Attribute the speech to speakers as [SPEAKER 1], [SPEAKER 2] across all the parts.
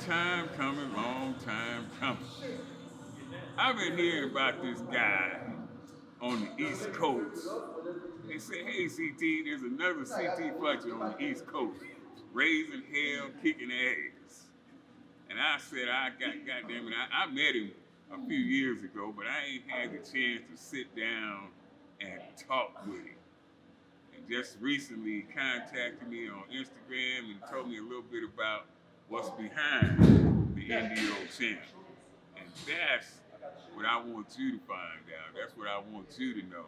[SPEAKER 1] time coming, long time coming. I've been hearing about this guy on the East Coast. They say, hey, CT, there's another CT Fletcher on the East Coast, raising hell, kicking ass. And I said, goddamn it, I met him a few years ago, but I ain't had the chance to sit down and talk with him. And just recently he contacted me on Instagram and told me a little bit about what's behind the NDO champ. And that's what I want you to find out. That's what I want you to know.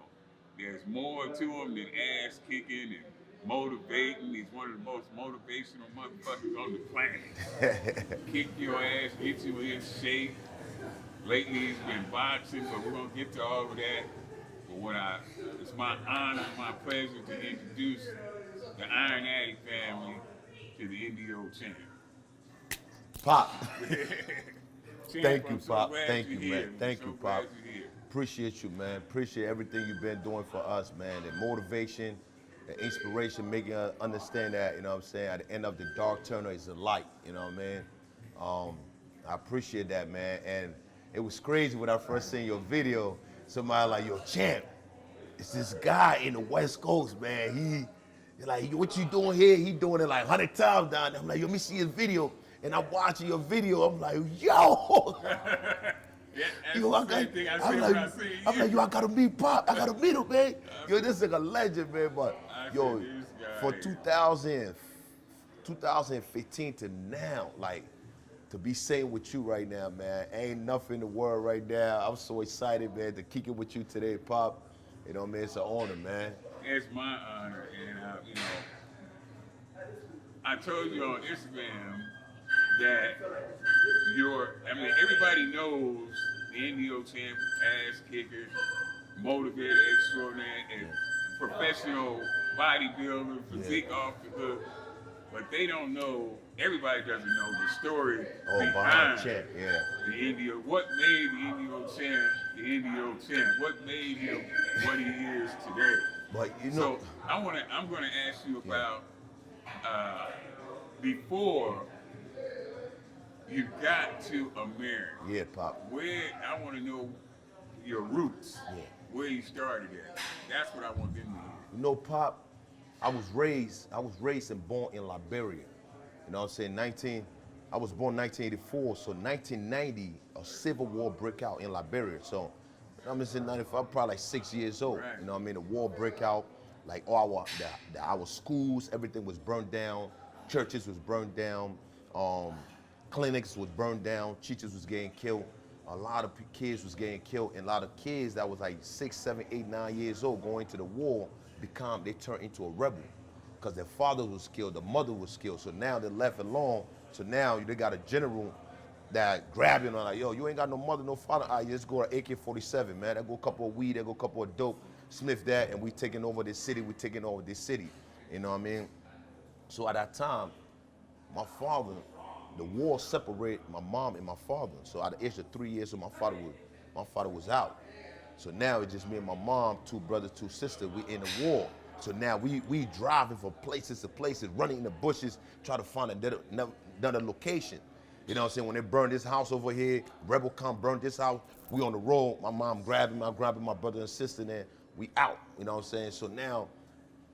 [SPEAKER 1] There's more to him than ass kicking and motivating. He's one of the most motivational motherfuckers on the planet. Kick your ass, get you in shape. Lately he's been boxing, but we're gonna get to all of that. But it's my honor, my pleasure to introduce the Iron Addy family to the NDO champ.
[SPEAKER 2] Pop.
[SPEAKER 1] Champ,
[SPEAKER 2] Thank you,
[SPEAKER 1] I'm so
[SPEAKER 2] Pop.
[SPEAKER 1] glad
[SPEAKER 2] Thank
[SPEAKER 1] you're
[SPEAKER 2] you,
[SPEAKER 1] here.
[SPEAKER 2] man. Thank
[SPEAKER 1] I'm
[SPEAKER 2] you,
[SPEAKER 1] so glad
[SPEAKER 2] Pop.
[SPEAKER 1] you're here.
[SPEAKER 2] Appreciate you, man. Appreciate everything you've been doing for us, man. The motivation, the inspiration, making us understand that, you know what I'm saying, at the end of the dark tunnel is the light, you know what I mean? I appreciate that, man. And it was crazy when I first seen your video. Somebody like, yo, champ, it's this guy in the West Coast, man. He like, what you doing here? He doing it like 100 times down there. I'm like, yo, let me see his video. And I'm watching your video. I'm like, yo.
[SPEAKER 1] Yeah, that's
[SPEAKER 2] Yo,
[SPEAKER 1] the same thing I said when I seen you.
[SPEAKER 2] I'm like, yo, I gotta meet Pop. I gotta meet him, man. Yo, this is a legend, man. But
[SPEAKER 1] I
[SPEAKER 2] yo,
[SPEAKER 1] said, this guy
[SPEAKER 2] for
[SPEAKER 1] here.
[SPEAKER 2] 2015 to now, like, to be sitting with you right now, man, ain't nothing in the world right now. I'm so excited, man, to kick it with you today, Pop. You know what I mean? It's an honor, man.
[SPEAKER 1] It's my honor, and I told you on Instagram that everybody knows the NDO champ, ass kicker, motivator extraordinaire, and professional bodybuilder, physique off the hook, but they don't know. Everybody doesn't know the story behind
[SPEAKER 2] champ, yeah.
[SPEAKER 1] the NDO. What made the NDO champ the NDO champ? What made him what he is today?
[SPEAKER 2] But you know,
[SPEAKER 1] So I'm gonna ask you about before you got to America.
[SPEAKER 2] yeah, Pop.
[SPEAKER 1] I want to know your roots.
[SPEAKER 2] Yeah.
[SPEAKER 1] Where you started at. That's what I want them to hear.
[SPEAKER 2] You know, Pop, I was raised and born in Liberia. You know what I'm saying? I was born 1984, so 1990, a civil war broke out in Liberia. So I'm in 95, I'm probably like 6 years old.
[SPEAKER 1] Right.
[SPEAKER 2] You know what I mean? The war broke out, like all our schools, everything was burned down, churches was burned down, clinics was burned down, teachers was getting killed. A lot of kids was getting killed, and a lot of kids that was like 6, 7, 8, 9 years old going to the war they turned into a rebel because their father was killed, the mother was killed. So now they're left alone. So now they got a general that grab you and like, yo, you ain't got no mother, no father. You just go to AK-47, man. That go a couple of weed, that go a couple of dope, sniff that, and we taking over this city. You know what I mean? So at that time, my father, the war separated my mom and my father. So at the age of 3 years, my father was out. So now it's just me and my mom, 2 brothers, 2 sisters. We in the war. So now we driving from places to places, running in the bushes, try to find another location. You know what I'm saying? When they burned this house over here, rebel come burn this house. We on the road. My mom grabbing my brother and sister, and we out. You know what I'm saying? So now,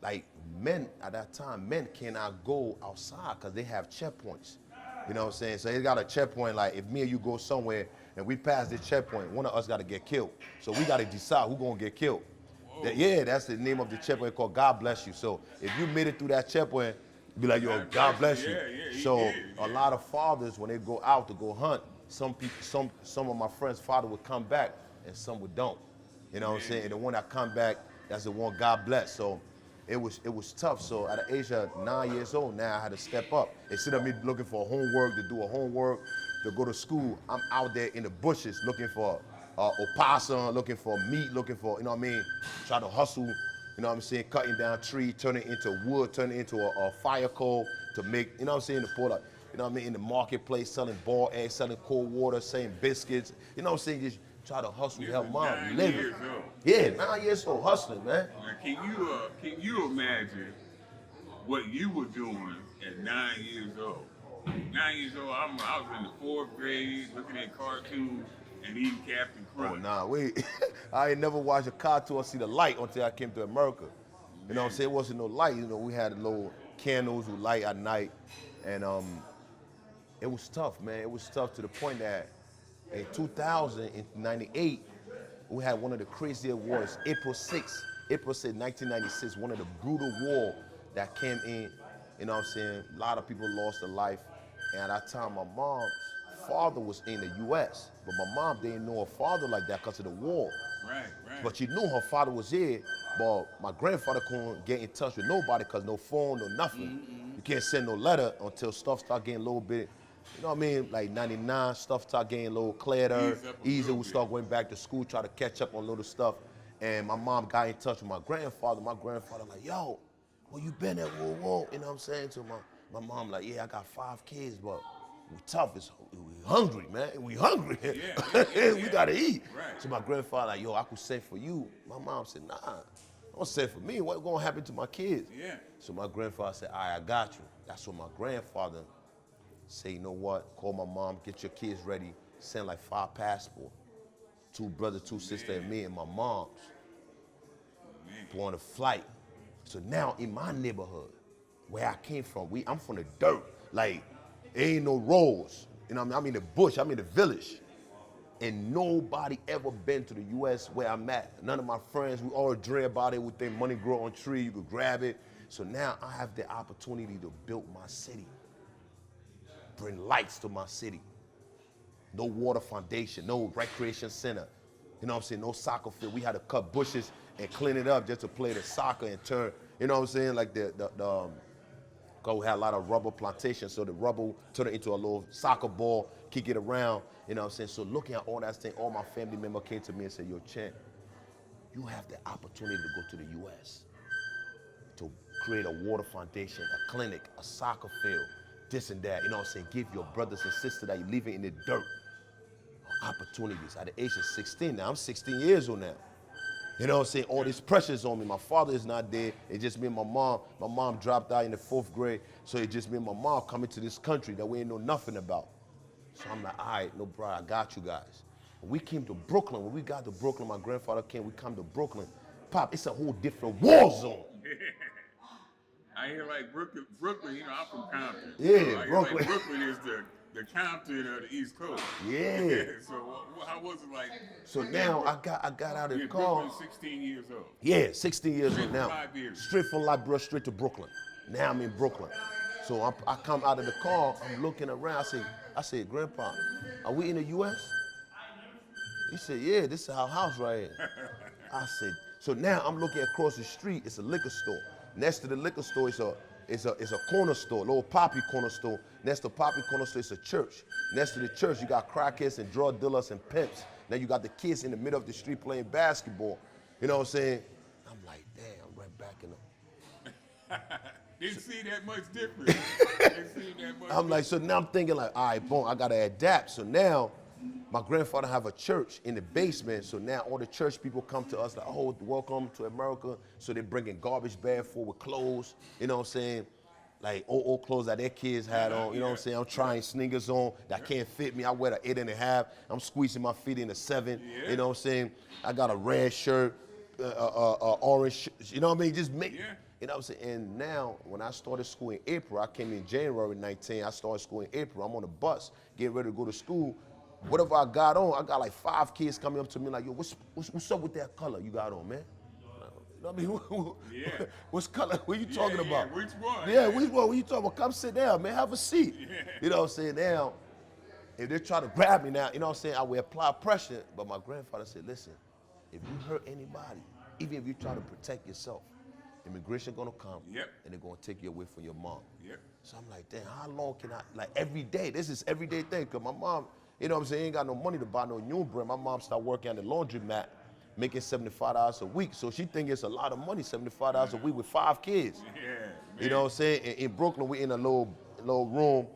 [SPEAKER 2] like men at that time, men cannot go outside because they have checkpoints. You know what I'm saying? So they got a checkpoint. Like if me and you go somewhere and we pass this checkpoint, one of us got to get killed. So we got to decide who gonna get killed. That's the name of the checkpoint called God Bless You. So if you made it through that checkpoint, be like, yo, God bless you. So a lot of fathers, when they go out to go hunt, some of my friends' father would come back and some would don't. You know what I'm saying? And the one that come back, that's the one God bless. So it was tough. So at the age of 9 years old, now I had to step up. Instead of me looking for homework, to go to school, I'm out there in the bushes looking for opossum, looking for meat, looking for, you know what I mean, try to hustle, you know what I'm saying, cutting down trees, turning it into wood, turning it into a fire coal to make, you know what I'm saying, to pull up, you know what I mean, in the marketplace, selling boiled eggs, selling cold water, selling biscuits, you know what I'm saying, just try to hustle, help mom, live. Yeah, 9 years old, hustling, man.
[SPEAKER 1] Now, can you imagine what you were doing at 9 years old? 9 years old, I was in the fourth grade looking at cartoons and eating Captain
[SPEAKER 2] Oh,
[SPEAKER 1] Crunch.
[SPEAKER 2] nah, wait. I ain't never watched a cartoon or see the light until I came to America. You know what I'm saying? It wasn't no light. You know, we had little candles with light at night. And it was tough, man. It was tough to the point that in 2000, in 98, we had one of the craziest wars, April 6, 1996, one of the brutal war that came in, you know what I'm saying? A lot of people lost their life. And at that time, my mom's father was in the US, but my mom didn't know her father like that because of the war.
[SPEAKER 1] Right, right.
[SPEAKER 2] But she knew her father was here, but my grandfather couldn't get in touch with nobody because no phone, no nothing. You can't send no letter until stuff start getting a little bit, you know what I mean? Like 99, stuff start getting a little clearer,
[SPEAKER 1] Ease up a
[SPEAKER 2] easier.
[SPEAKER 1] little
[SPEAKER 2] We
[SPEAKER 1] bit.
[SPEAKER 2] start going back to school, try to catch up on little stuff. And my mom got in touch with my grandfather. My grandfather like, yo, where you been at? Whoa, whoa. You know what I'm saying? So my mom like, yeah, I got 5 kids, but we tough. We hungry, man. We hungry.
[SPEAKER 1] Yeah.
[SPEAKER 2] We gotta eat.
[SPEAKER 1] Right.
[SPEAKER 2] So my grandfather like, yo, I could send for you. My mom said, nah, don't send for me. What's gonna happen to my kids?
[SPEAKER 1] Yeah.
[SPEAKER 2] So my grandfather said, all right, I got you. That's what my grandfather said, you know what? Call my mom, get your kids ready, send like 5 passports. 2 brothers, 2 sisters, and me and my mom's. Go on a flight. So now in my neighborhood, where I came from, I'm from the dirt. Like, ain't no roads. You know what I mean? I'm in the bush, I'm in the village. And nobody ever been to the US where I'm at. None of my friends, we all dream about it. We think money grow on tree, you could grab it. So now I have the opportunity to build my city. Bring lights to my city. No water foundation, no recreation center. You know what I'm saying? No soccer field. We had to cut bushes and clean it up just to play the soccer and turn, you know what I'm saying? Like cause we had a lot of rubber plantations, so the rubber turned it into a little soccer ball, kick it around, you know what I'm saying? So looking at all that thing, all my family members came to me and said, yo, Champ, you have the opportunity to go to the US to create a water foundation, a clinic, a soccer field, this and that, you know what I'm saying? Give your brothers and sisters that you living in the dirt opportunities. At the age of 16 now, I'm 16 years old now. You know what I'm saying? All this pressure's on me. My father is not there. It's just me and my mom. My mom dropped out in the 4th grade, so it's just me and my mom coming to this country that we ain't know nothing about. So I'm like, all right, no, bro, I got you guys. When we came to Brooklyn, when we got to Brooklyn, my grandfather came, we come to Brooklyn. Pop, it's a whole different war zone.
[SPEAKER 1] I hear like Brooklyn, you know, I'm from Compton.
[SPEAKER 2] Yeah,
[SPEAKER 1] so I hear
[SPEAKER 2] Brooklyn.
[SPEAKER 1] Like Brooklyn is the Compton of the East Coast.
[SPEAKER 2] Yeah.
[SPEAKER 1] So how was it like?
[SPEAKER 2] So now I got out of the car.
[SPEAKER 1] Brooklyn, 16 years old.
[SPEAKER 2] Yeah, 16 years old now.
[SPEAKER 1] Straight from Liberia.
[SPEAKER 2] Straight from Liberia, straight to Brooklyn. Now I'm in Brooklyn. So I come out of the car, I'm looking around. I said, Grandpa, are we in the U.S.? He said, yeah, this is our house right here. I said, so now I'm looking across the street. It's a liquor store. Next to the liquor store, it's a corner store, a little poppy corner store. Next to poppy corner store, it's a church. Next to the church, you got crackheads and drug dealers and pimps. Now you got the kids in the middle of the street playing basketball. You know what I'm saying? I'm like, damn, I'm right back in the.
[SPEAKER 1] Didn't see that much difference.
[SPEAKER 2] I'm like, so now I'm thinking like, all right, boom, I gotta adapt. So now, my grandfather have a church in the basement. So now all the church people come to us like, oh, welcome to America. So they're bringing garbage bag full with clothes. You know what I'm saying? Like old clothes that their kids had on. You know what I'm saying? I'm trying sneakers on that can't fit me. I wear the 8.5. I'm squeezing my feet in the 7.
[SPEAKER 1] Yeah.
[SPEAKER 2] You know what I'm saying? I got a red shirt, orange. You know what I mean? Just make.
[SPEAKER 1] Yeah.
[SPEAKER 2] You know what I'm saying? And now, when I started school in April, I came in January 19. I started school in April. I'm on the bus, getting ready to go to school. Whatever I got on, I got like 5 kids coming up to me like, yo, what's up with that color you got on, man? You know what I mean?
[SPEAKER 1] Yeah.
[SPEAKER 2] What's color? What are you talking about?
[SPEAKER 1] Which one?
[SPEAKER 2] Yeah, which one? What you talking about? Come sit down, man. Have a seat.
[SPEAKER 1] Yeah.
[SPEAKER 2] You know what I'm saying? Now, if they try to grab me now, you know what I'm saying? I will apply pressure. But my grandfather said, listen, if you hurt anybody, even if you try to protect yourself, immigration gonna come and they're gonna take you away from your mom.
[SPEAKER 1] Yep.
[SPEAKER 2] So I'm like, damn, how long can I, like every day, this is everyday thing, cause my mom, you know what I'm saying, ain't got no money to buy no new bread. My mom started working at the laundromat, making $75 a week. So she think it's a lot of money, $75 a week with 5 kids.
[SPEAKER 1] Yeah. Man.
[SPEAKER 2] You know what I'm saying? In Brooklyn, we in a little room,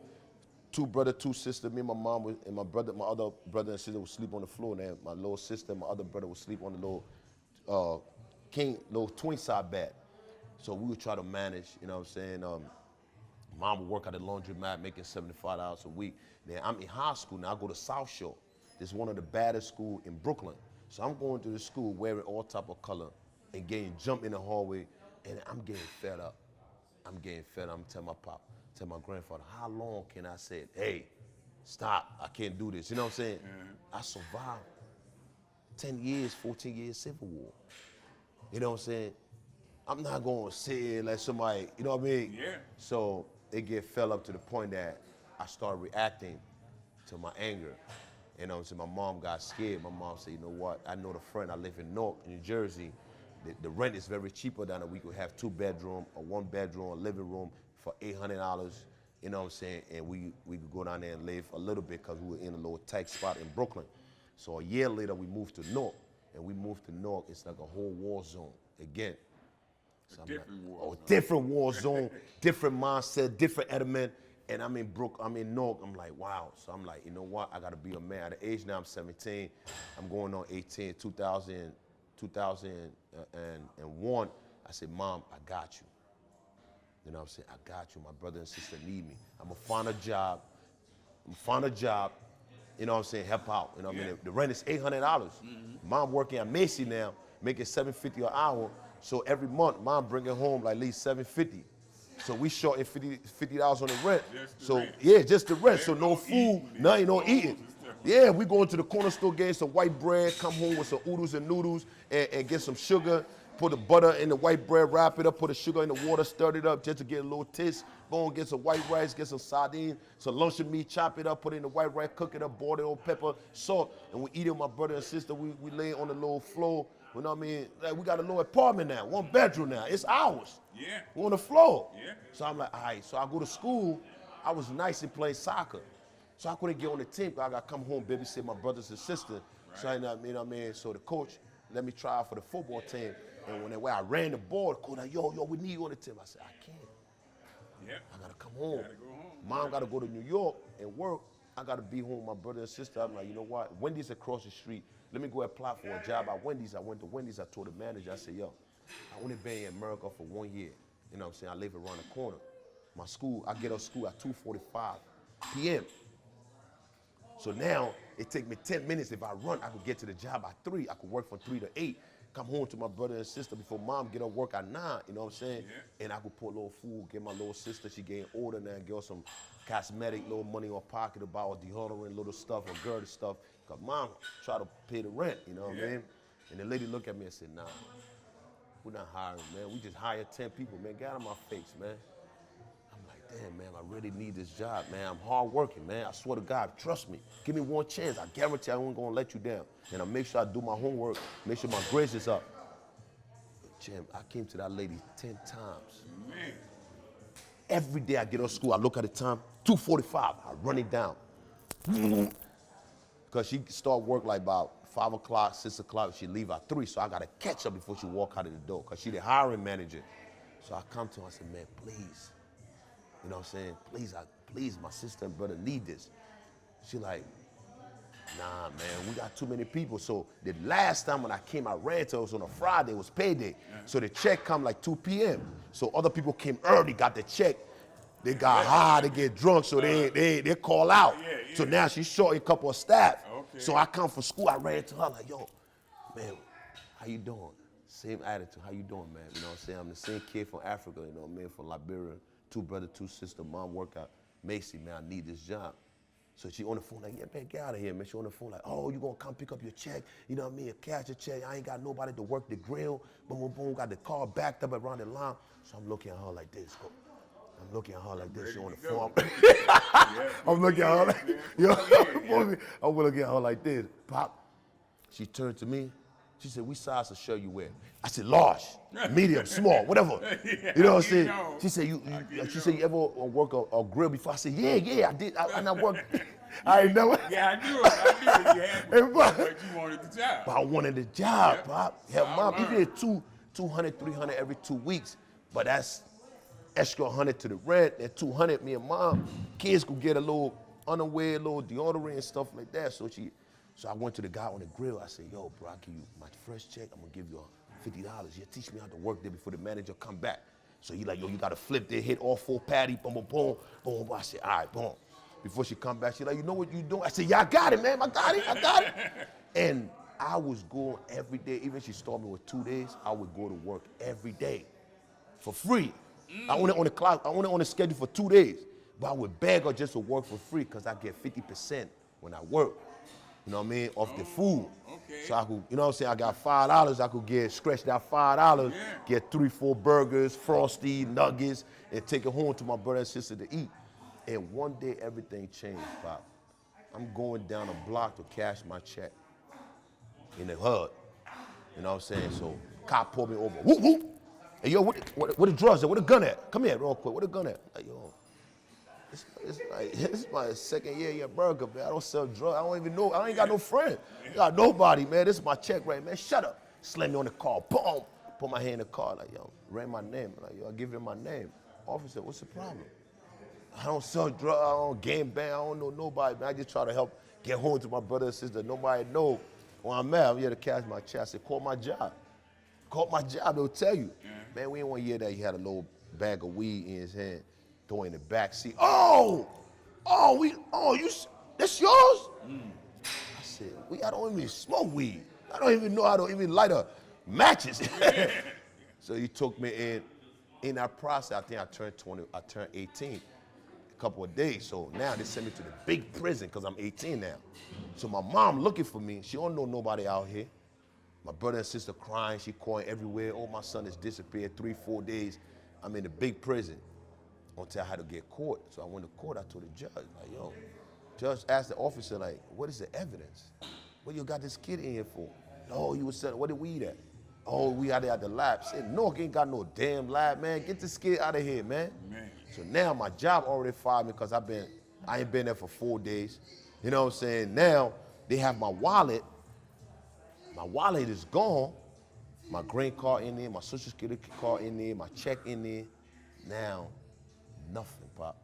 [SPEAKER 2] 2 brothers, 2 sisters. Me and my mom and my other brother and sister would sleep on the floor. And my little sister and my other brother would sleep on the little twin side bed. So we would try to manage, you know what I'm saying? Mom would work at the laundromat making $75 a week. Then I'm in high school now. I go to South Shore. This is one of the baddest schools in Brooklyn. So I'm going to the school wearing all type of color and getting jumped in the hallway, and I'm getting fed up. I'm getting fed up. I'm telling my pop, tell my grandfather, how long can I say, hey, stop, I can't do this. You know what I'm saying? I survived 10 years, 14 years Civil War. You know what I'm saying? I'm not going to sit here and let somebody, you know what I mean?
[SPEAKER 1] Yeah.
[SPEAKER 2] So it get fell up to the point that I started reacting to my anger. You know what I'm saying? My mom got scared. My mom said, you know what? I know the friend. I live in Newark, New Jersey. The rent is very cheaper than we could have 2-bedroom, a 1-bedroom, a living room for $800. You know what I'm saying? And we could go down there and live a little bit because we were in a little tight spot in Brooklyn. So a year later, we moved to Newark. And we moved to Newark. It's like a whole war zone again. So different war zone, different mindset, different element. And I'm in Newark. I'm like, wow. So I'm like, you know what? I got to be a man. At the age now, I'm 17. I'm going on 18. 2001, I said, Mom, I got you. You know what I'm saying? I got you. My brother and sister need me. I'm going to find a job. You know what I'm saying? Help out. You know what I mean? The rent is $800. Mom working at Macy now, making $750 an hour. So every month, Mom bringing home like at least $750. So we short in $50 on the rent. Just the rent. So no food, nothing, no eating. Yeah, we going to the corner store, getting some white bread, come home with some oodles and noodles, and get some sugar, put the butter in the white bread, wrap it up, put the sugar in the water, stir it up just to get a little taste. Go and get some white rice, get some sardines, some luncheon meat, chop it up, put it in the white rice, cook it up, boil it on pepper, salt, and we eat it with my brother and sister. We lay on the little floor. You know what I mean? Like, we got a little apartment now, 1 bedroom now. It's ours.
[SPEAKER 1] Yeah.
[SPEAKER 2] We're on the floor.
[SPEAKER 1] Yeah.
[SPEAKER 2] So I'm like, all right. So I go to school. I was nice and playing soccer. So I couldn't get on the team because I got to come home, babysit my brothers and sister. Right. So you know what I mean? So the coach let me try out for the football team. And when I ran the ball, the coach like, yo, we need you on the team. I said, I can't.
[SPEAKER 1] Yep.
[SPEAKER 2] I got to come home.
[SPEAKER 1] Gotta go home.
[SPEAKER 2] Mom got to go to New York and work. I got to be home with my brother and sister. I'm like, you know what? Wendy's across the street. Let me go apply for a job at Wendy's. I went to Wendy's. I told the manager, I said, yo, I only been in America for 1 year. You know what I'm saying? I live around the corner. My school, I get out of school at 2:45 p.m. So now it take me 10 minutes. If I run, I could get to the job at 3. I could work from 3 to 8. Come home to my brother and sister before Mom get up work at 9. You know what I'm saying? Yeah. And I could put a little food, get my little sister. She getting older now, get her some cosmetic, little money in her pocket to buy her deodorant, little stuff, or girl stuff. Cause Mom try to pay the rent. You know what I mean? And the lady looked at me and said, nah, we're not hiring, man. We just hired 10 people, man. Get out of my face, man. I'm like, damn, man, I really need this job, man. I'm hardworking, man. I swear to God, trust me. Give me one chance. I guarantee I ain't gonna let you down. And I make sure I do my homework, make sure my grades is up. Jim, I came to that lady 10 times. Man. Every day I get out of school, I look at the time, 2:45, I run it down. Because she start work like about 5 o'clock, 6 o'clock, she leave at 3, so I gotta catch her before she walk out of the door, because she the hiring manager. So I come to her, I said, man, please. You know what I'm saying? Please, my sister and brother need this. She like, nah, man, we got too many people. So the last time when I came, I ran to her, it was on a Friday, it was payday. So the check come like 2 p.m. So other people came early, got the check. They got high, they get drunk, so they call out. So now she's short a couple of staff. Okay. So I come from school, I ran to her like, yo, man, how you doing? Same attitude, how you doing, man? You know what I'm saying? I'm the same kid from Africa, you know what I mean? From Liberia, 2 brothers, 2 sisters. Mom work out Macy, man, I need this job. So she on the phone like, yeah, man, get out of here, man. She on the phone like, oh, you gonna come pick up your check? You know what I mean? Cash your check. I ain't got nobody to work the grill. Boom, boom, boom. Got the car backed up around the line. So I'm looking at her like this. I'm looking at her like this. She on the phone. I'm looking at her like, I'm looking at her like this. Pop. She turned to me. She said, which size to show you wear? I said, large, medium, small, whatever. You know what I'm saying? She said, you ever work a grill before? I said, yeah, I did. I worked. I ain't never.
[SPEAKER 1] Yeah, I knew it. But you wanted the job.
[SPEAKER 2] But I wanted the job, Pop. Yeah, Mom, you get 200, 300 every 2 weeks, but that's extra 100 to the rent. That 200, me and Mom, kids could get a little underwear, a little deodorant and stuff like that. So I went to the guy on the grill. I said, yo, bro, I'll give you my first check. I'm going to give you $50. You teach me how to work there before the manager come back. So he like, yo, you gotta flip there, hit all 4 patty, boom, boom, boom, boom. I said, all right, boom. Before she come back, she like, you know what you doing? I said, yeah, I got it, man. I got it. And I was going every day. Even she started me with 2 days, I would go to work every day for free. I only on the clock, I only on the schedule for 2 days. But I would beg her just to work for free because I get 50% when I work. You know what I mean? Off the food.
[SPEAKER 1] Okay.
[SPEAKER 2] So I could, you know what I'm saying? I got $5, I could get, stretch that $5, get 3-4 burgers, Frosty, nuggets, and take it home to my brother and sister to eat. And one day everything changed, Pop. I'm going down a block to cash my check in the hood. You know what I'm saying? So cop pulled me over. Whoop, whoop. Hey, yo, what the drugs at? Where the gun at? Come here real quick. Where the gun at? Like, yo, this is my second year at burger, man. I don't sell drugs. I don't even know. I ain't got no friend. I got nobody, man. This is my check right, man. Shut up. Slam me on the car. Boom. Put my hand in the car. Like, yo, ran my name. Like, yo, I give him my name. Officer, what's the problem? I don't sell drugs. I don't game bang. I don't know nobody, man. I just try to help get home to my brother and sister. Nobody know where I'm at. I'm here to cash my check. I said, call my job. Call my job. They'll tell you. Man, we ain't one year that he had a little bag of weed in his hand, throwing in the back seat. That's yours? I said, I don't even smoke weed. I don't even know how to even light a matches. So he took me in. In that process, I think I turned 18 a couple of days. So now they sent me to the big prison because I'm 18 now. So my mom looking for me. She don't know nobody out here. My brother and sister crying. She calling everywhere. Oh, my son has disappeared 3-4 days. I'm in the big prison until I had to get caught. So I went to court. I told the judge, like, yo, judge asked the officer, like, what is the evidence? What you got this kid in here for? Oh, he was selling, where the weed at? Oh, we out there at the lab. Said, no, he ain't got no damn lab, man. Get this kid out of here, man. So now my job already fired me because I ain't been there for 4 days. You know what I'm saying? Now they have my wallet. My wallet is gone. My green card in there, my social security card in there, my check in there. Now, nothing, Pop.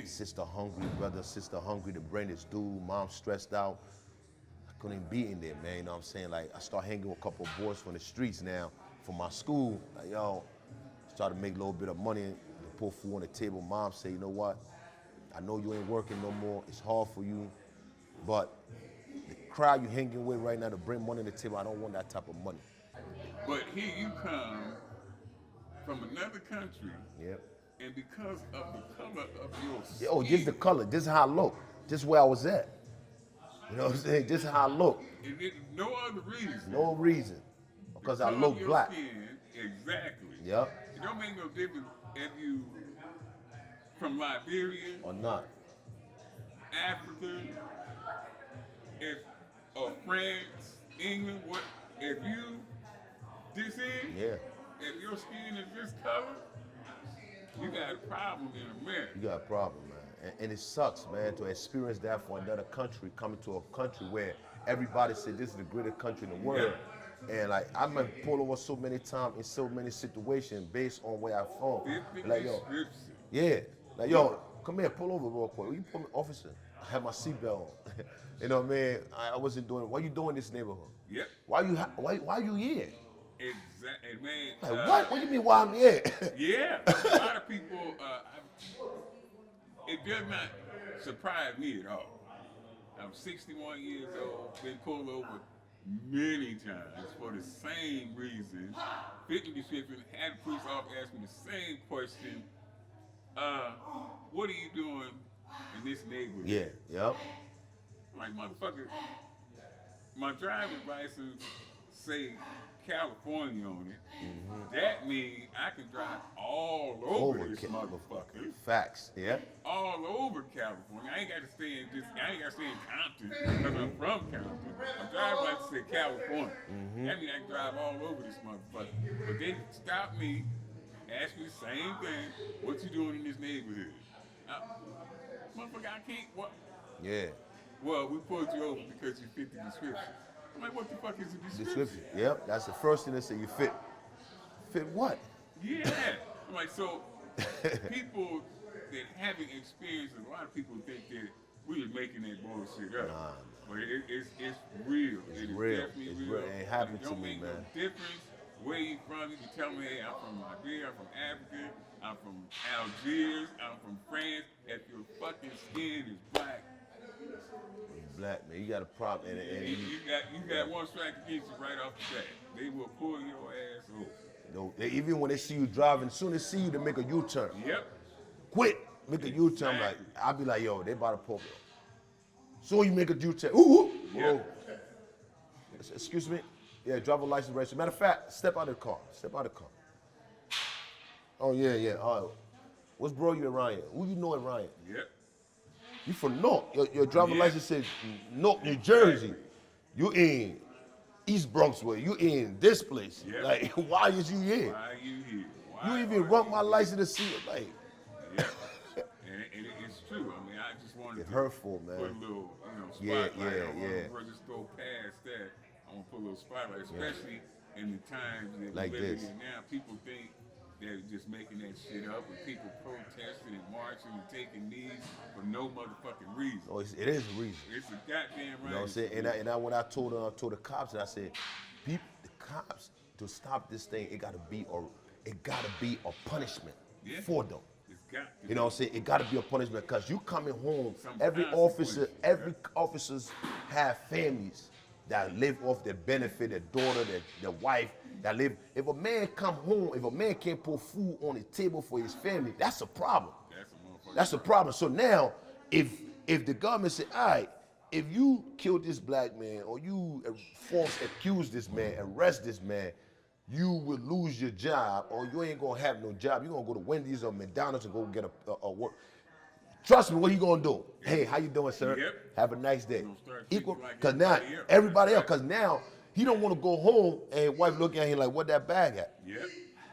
[SPEAKER 2] Sister hungry, brother, sister hungry, the brain is due, mom stressed out. I couldn't even be in there, man, you know what I'm saying? Like, I start hanging with a couple of boys from the streets now, from my school. Like, yo, start to make a little bit of money, to put food on the table. Mom say, you know what? I know you ain't working no more. It's hard for you, but the crowd you hanging with right now to bring money to the table, I don't want that type of money.
[SPEAKER 1] But here you come from another country.
[SPEAKER 2] Yep.
[SPEAKER 1] And because of the color of your skin.
[SPEAKER 2] Oh, just the color. This is how I look. This is where I was at. You know what I'm saying? This is how I look.
[SPEAKER 1] No other reason.
[SPEAKER 2] No reason. Because I look black.
[SPEAKER 1] Skin, exactly.
[SPEAKER 2] Yep.
[SPEAKER 1] It don't make no difference if you from Liberia
[SPEAKER 2] or not.
[SPEAKER 1] Africa, or France, England, what if you this is?
[SPEAKER 2] Yeah.
[SPEAKER 1] If your skin is this color, you got a problem in America.
[SPEAKER 2] You got a problem, man. And it sucks, man, to experience that for another country, coming to a country where everybody said this is the greatest country in the world. Yeah. And like, I've been pulled over so many times in so many situations based on where I'm from. Like, yo, yeah. Like, yo, come here, pull over real quick. Will you pull me, officer? I have my seatbelt on. You know what I mean? I wasn't doing it. Why you doing this neighborhood?
[SPEAKER 1] Yep.
[SPEAKER 2] Why you here?
[SPEAKER 1] Exactly, man.
[SPEAKER 2] Like, what? What do you mean why I'm here?
[SPEAKER 1] Yeah. A lot of people, it does not surprise me at all. I'm 61 years old, been pulled over many times for the same reason. Fit the description, had the police officer ask me the same question. What are you doing in this neighborhood?
[SPEAKER 2] Yeah, yep.
[SPEAKER 1] Like, motherfucker, my driver's license say California on it. Mm-hmm. That means I can drive all over this motherfucker.
[SPEAKER 2] Facts, yeah.
[SPEAKER 1] All over California. I ain't got to stay in Compton because I'm from Compton. My driver's license say California. Mm-hmm. That means I can drive all over this motherfucker. But they stopped me, asked me the same thing. What you doing in this neighborhood? Motherfucker, I can't. What?
[SPEAKER 2] Yeah.
[SPEAKER 1] Well, we pulled you over because you fit the description. I'm like, what the fuck is the description?
[SPEAKER 2] Yep, that's the first thing they say. You fit. Fit what?
[SPEAKER 1] Yeah. I'm like, so people that haven't experienced it, a lot of people think that we are making that bullshit up. Nah. But it's real.
[SPEAKER 2] It's real. It's real. It ain't happened to me, man.
[SPEAKER 1] It don't make no difference where you from? You can tell me, hey, I'm from Liberia, I'm from Africa, I'm from Algiers, I'm from France. If your fucking skin is black,
[SPEAKER 2] Black man, you got a problem, and
[SPEAKER 1] you got one strike against you right off the bat. They will pull your ass over.
[SPEAKER 2] you know, even when they see you driving, as soon as they see you, they make a U-turn.
[SPEAKER 1] Yep.
[SPEAKER 2] Quick, make a U-turn.
[SPEAKER 1] Exactly.
[SPEAKER 2] Like I'll be like, yo, they about to pull me. So you make a U-turn. Ooh,
[SPEAKER 1] Yep.
[SPEAKER 2] Excuse me. Yeah, driver license registration. Matter of fact, step out of the car. Step out of the car. Oh yeah. What's bro you in Ryan? Who you know in Ryan?
[SPEAKER 1] Yep.
[SPEAKER 2] You from North. Your driver
[SPEAKER 1] Yeah.
[SPEAKER 2] license says North, New Jersey. You in East Bronx way. You in this place.
[SPEAKER 1] Yeah.
[SPEAKER 2] Like, why is you here?
[SPEAKER 1] Why are you here?
[SPEAKER 2] You
[SPEAKER 1] Why
[SPEAKER 2] even
[SPEAKER 1] are
[SPEAKER 2] run
[SPEAKER 1] you
[SPEAKER 2] my
[SPEAKER 1] here?
[SPEAKER 2] license to see it. Like,
[SPEAKER 1] Yeah. And it's true. I mean, I just wanted
[SPEAKER 2] it's
[SPEAKER 1] to
[SPEAKER 2] hurtful, man.
[SPEAKER 1] put a little, spotlight.
[SPEAKER 2] Yeah.
[SPEAKER 1] I don't want to just go past that. I want to put a little spotlight, especially in the times that
[SPEAKER 2] Like
[SPEAKER 1] we're living
[SPEAKER 2] this.
[SPEAKER 1] in now. People think they're just making that shit up, and people protesting and marching and taking knees for no motherfucking reason.
[SPEAKER 2] Oh, it is a reason.
[SPEAKER 1] It's a goddamn right.
[SPEAKER 2] You know what I'm saying? And I when I told the cops, and I said, the cops, to stop this thing, it gotta be a punishment
[SPEAKER 1] Yeah.
[SPEAKER 2] for them.
[SPEAKER 1] It's got to
[SPEAKER 2] You know what I'm saying? It gotta be a punishment because you coming home,
[SPEAKER 1] Some
[SPEAKER 2] every
[SPEAKER 1] consequences,
[SPEAKER 2] officers have families that live off their benefit, their daughter, their wife, that live. If a man come home, if a man can't put food on the table for his family, that's a problem.
[SPEAKER 1] That's a motherfucker.
[SPEAKER 2] That's a problem. So now, if the government say, all right, if you kill this black man or you false accuse this man, arrest this man, you will lose your job or you ain't gonna have no job. You're gonna go to Wendy's or McDonald's and go get a work. Trust me, what you gonna do? Hey, how you doing, sir?
[SPEAKER 1] Yep.
[SPEAKER 2] Have a nice day.
[SPEAKER 1] Gonna start treating
[SPEAKER 2] Equal,
[SPEAKER 1] you like
[SPEAKER 2] cause now
[SPEAKER 1] everybody else.
[SPEAKER 2] everybody else, cause now he don't want to go home and wife looking at him like, what that bag at?
[SPEAKER 1] Yep.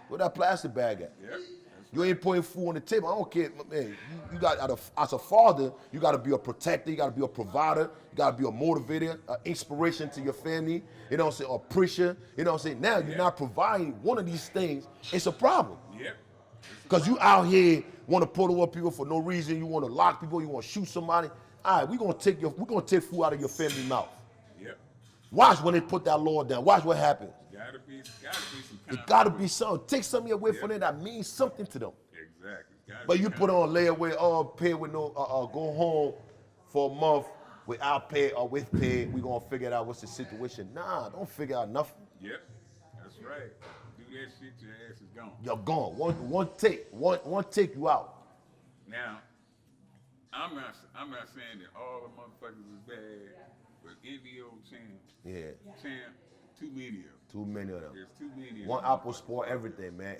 [SPEAKER 2] What that plastic bag at?
[SPEAKER 1] Yep.
[SPEAKER 2] You ain't putting food on the table. I don't care, man. You got as a father, you got to be a protector. You got to be a provider. You got to be a motivator, an inspiration to your family. You know what I'm saying? A preacher. You know what I'm saying? Now you're not providing one of these things. It's a problem.
[SPEAKER 1] Yep.
[SPEAKER 2] Cause you out here want to pull over people for no reason. You want to lock people. You want to shoot somebody. All right, we're gonna take food out of your family mouth.
[SPEAKER 1] Yep.
[SPEAKER 2] Watch when they put that law down. Watch what happens.
[SPEAKER 1] Gotta be some
[SPEAKER 2] It gotta be something. Take something away from them that means something to them.
[SPEAKER 1] Exactly. Gotta
[SPEAKER 2] But
[SPEAKER 1] be
[SPEAKER 2] you put on layaway, pay with no, go home for a month without pay or with pay. We gonna figure out what's the situation. Nah, don't figure out nothing.
[SPEAKER 1] Yep. That's right. Do that shit, your ass is gone.
[SPEAKER 2] You're gone. One take you out.
[SPEAKER 1] Now, I'm not saying that all the motherfuckers is bad, but NBO champ,
[SPEAKER 2] Yeah,
[SPEAKER 1] too many of them.
[SPEAKER 2] too many of them.
[SPEAKER 1] There's too many of
[SPEAKER 2] One
[SPEAKER 1] them.
[SPEAKER 2] apple spoil everything, man.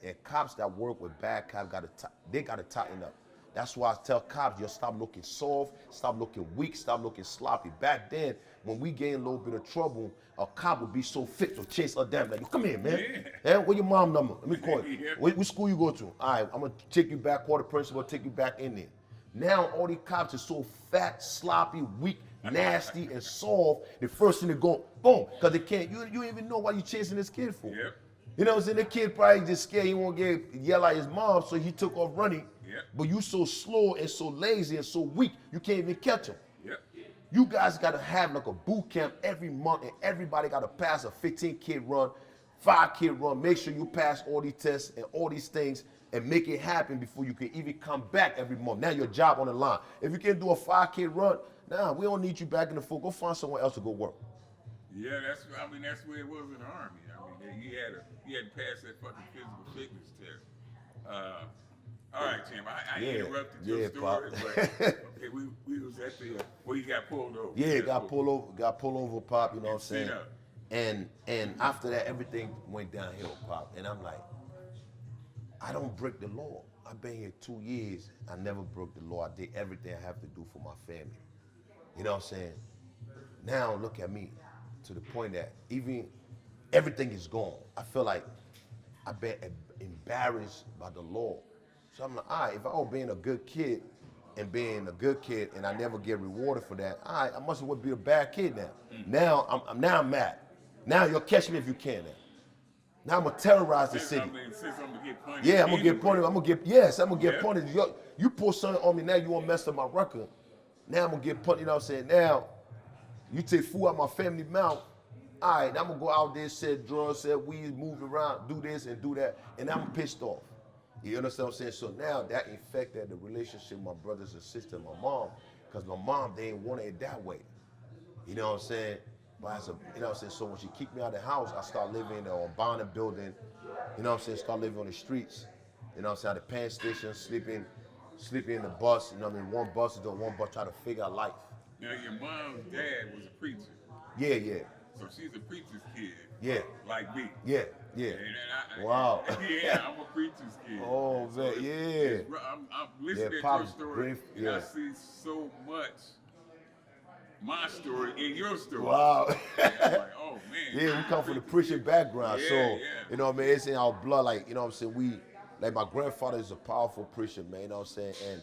[SPEAKER 2] And cops that work with bad cops gotta tighten up. That's why I tell cops, you stop looking soft, stop looking weak, stop looking sloppy. Back then, when we get in a little bit of trouble, a cop would be so fit to chase us down. Like, come here, man. Yeah, where your mom number? Let me call you.
[SPEAKER 1] Yeah.
[SPEAKER 2] What school you go to? All right, I'm gonna take you back, call the principal, take you back in there. Now all these cops are so fat, sloppy, weak, nasty, and soft. The first thing they go, boom, because they can't. You don't even know why you chasing this kid for.
[SPEAKER 1] Yep.
[SPEAKER 2] You know what I'm saying? The kid probably just scared he won't yell at his mom, so he took off running.
[SPEAKER 1] Yep.
[SPEAKER 2] But you so slow and so lazy and so weak, you can't even catch him.
[SPEAKER 1] Yep.
[SPEAKER 2] You guys gotta have like a boot camp every month, and everybody gotta pass a 15K run, 5K run. Make sure you pass all these tests and all these things and make it happen before you can even come back every month. Now your job on the line. If you can't do a 5K run, nah, we don't need you back in the fold. Go find somewhere else to go work.
[SPEAKER 1] Yeah, that's where it was in the Army. I mean, you had to pass that fucking physical fitness test. All right, Tim, I interrupted your story,
[SPEAKER 2] Pop.
[SPEAKER 1] but okay, we was at the where you got pulled over.
[SPEAKER 2] Yeah, got pulled over, Pop, you know what I'm saying?
[SPEAKER 1] Sit up.
[SPEAKER 2] And after that, everything went downhill, Pop. And I'm like, I don't break the law. I've been here 2 years. I never broke the law. I did everything I have to do for my family. You know what I'm saying? Now look at me, to the point that even everything is gone. I feel like I've been embarrassed by the law. So I'm like, all right, if I was being a good kid and I never get rewarded for that, all right, I must well be a bad kid now. Now I'm mad. Now you'll catch me if you can now I'm gonna terrorize the city.
[SPEAKER 1] Since I'm gonna get punished.
[SPEAKER 2] Yeah, I'm gonna get pointed. I'm gonna get
[SPEAKER 1] Yeah.
[SPEAKER 2] pointed. You pull something on me now, you wanna mess up my record. Now I'm gonna get punished, you know what I'm saying? Now, you take food out my family mouth, all right, I'm gonna go out there, sell drugs, sell weed, move around, do this and do that, and I'm pissed off. You understand what I'm saying? So now that infected the relationship with my brothers and sisters and my mom, because my mom, they ain't want it that way. You know what I'm saying? But as a, you know what I'm saying? So when she kicked me out of the house, I started living in a abandoned building. You know what I'm saying? Start living on the streets. You know what I'm saying? At the pen station, sleeping in the bus. You know what I mean? One bus is doing one bus, try to figure out life.
[SPEAKER 1] Now your mom's dad was a preacher.
[SPEAKER 2] Yeah, yeah,
[SPEAKER 1] So she's a preacher's kid.
[SPEAKER 2] yeah,
[SPEAKER 1] Like me.
[SPEAKER 2] yeah, yeah.
[SPEAKER 1] And
[SPEAKER 2] Wow.
[SPEAKER 1] Yeah, I'm a preacher's kid.
[SPEAKER 2] Oh,
[SPEAKER 1] So
[SPEAKER 2] man, yeah.
[SPEAKER 1] I'm listening to your
[SPEAKER 2] Pop's
[SPEAKER 1] story,
[SPEAKER 2] brief,
[SPEAKER 1] and I see so much my story in your story.
[SPEAKER 2] Wow.
[SPEAKER 1] And I'm like, oh man.
[SPEAKER 2] Yeah, we come from the preaching background,
[SPEAKER 1] Yeah,
[SPEAKER 2] so
[SPEAKER 1] yeah.
[SPEAKER 2] you know what I mean. It's in our blood, like you know what I'm saying. Like my grandfather is a powerful preacher, man. You know what I'm saying, and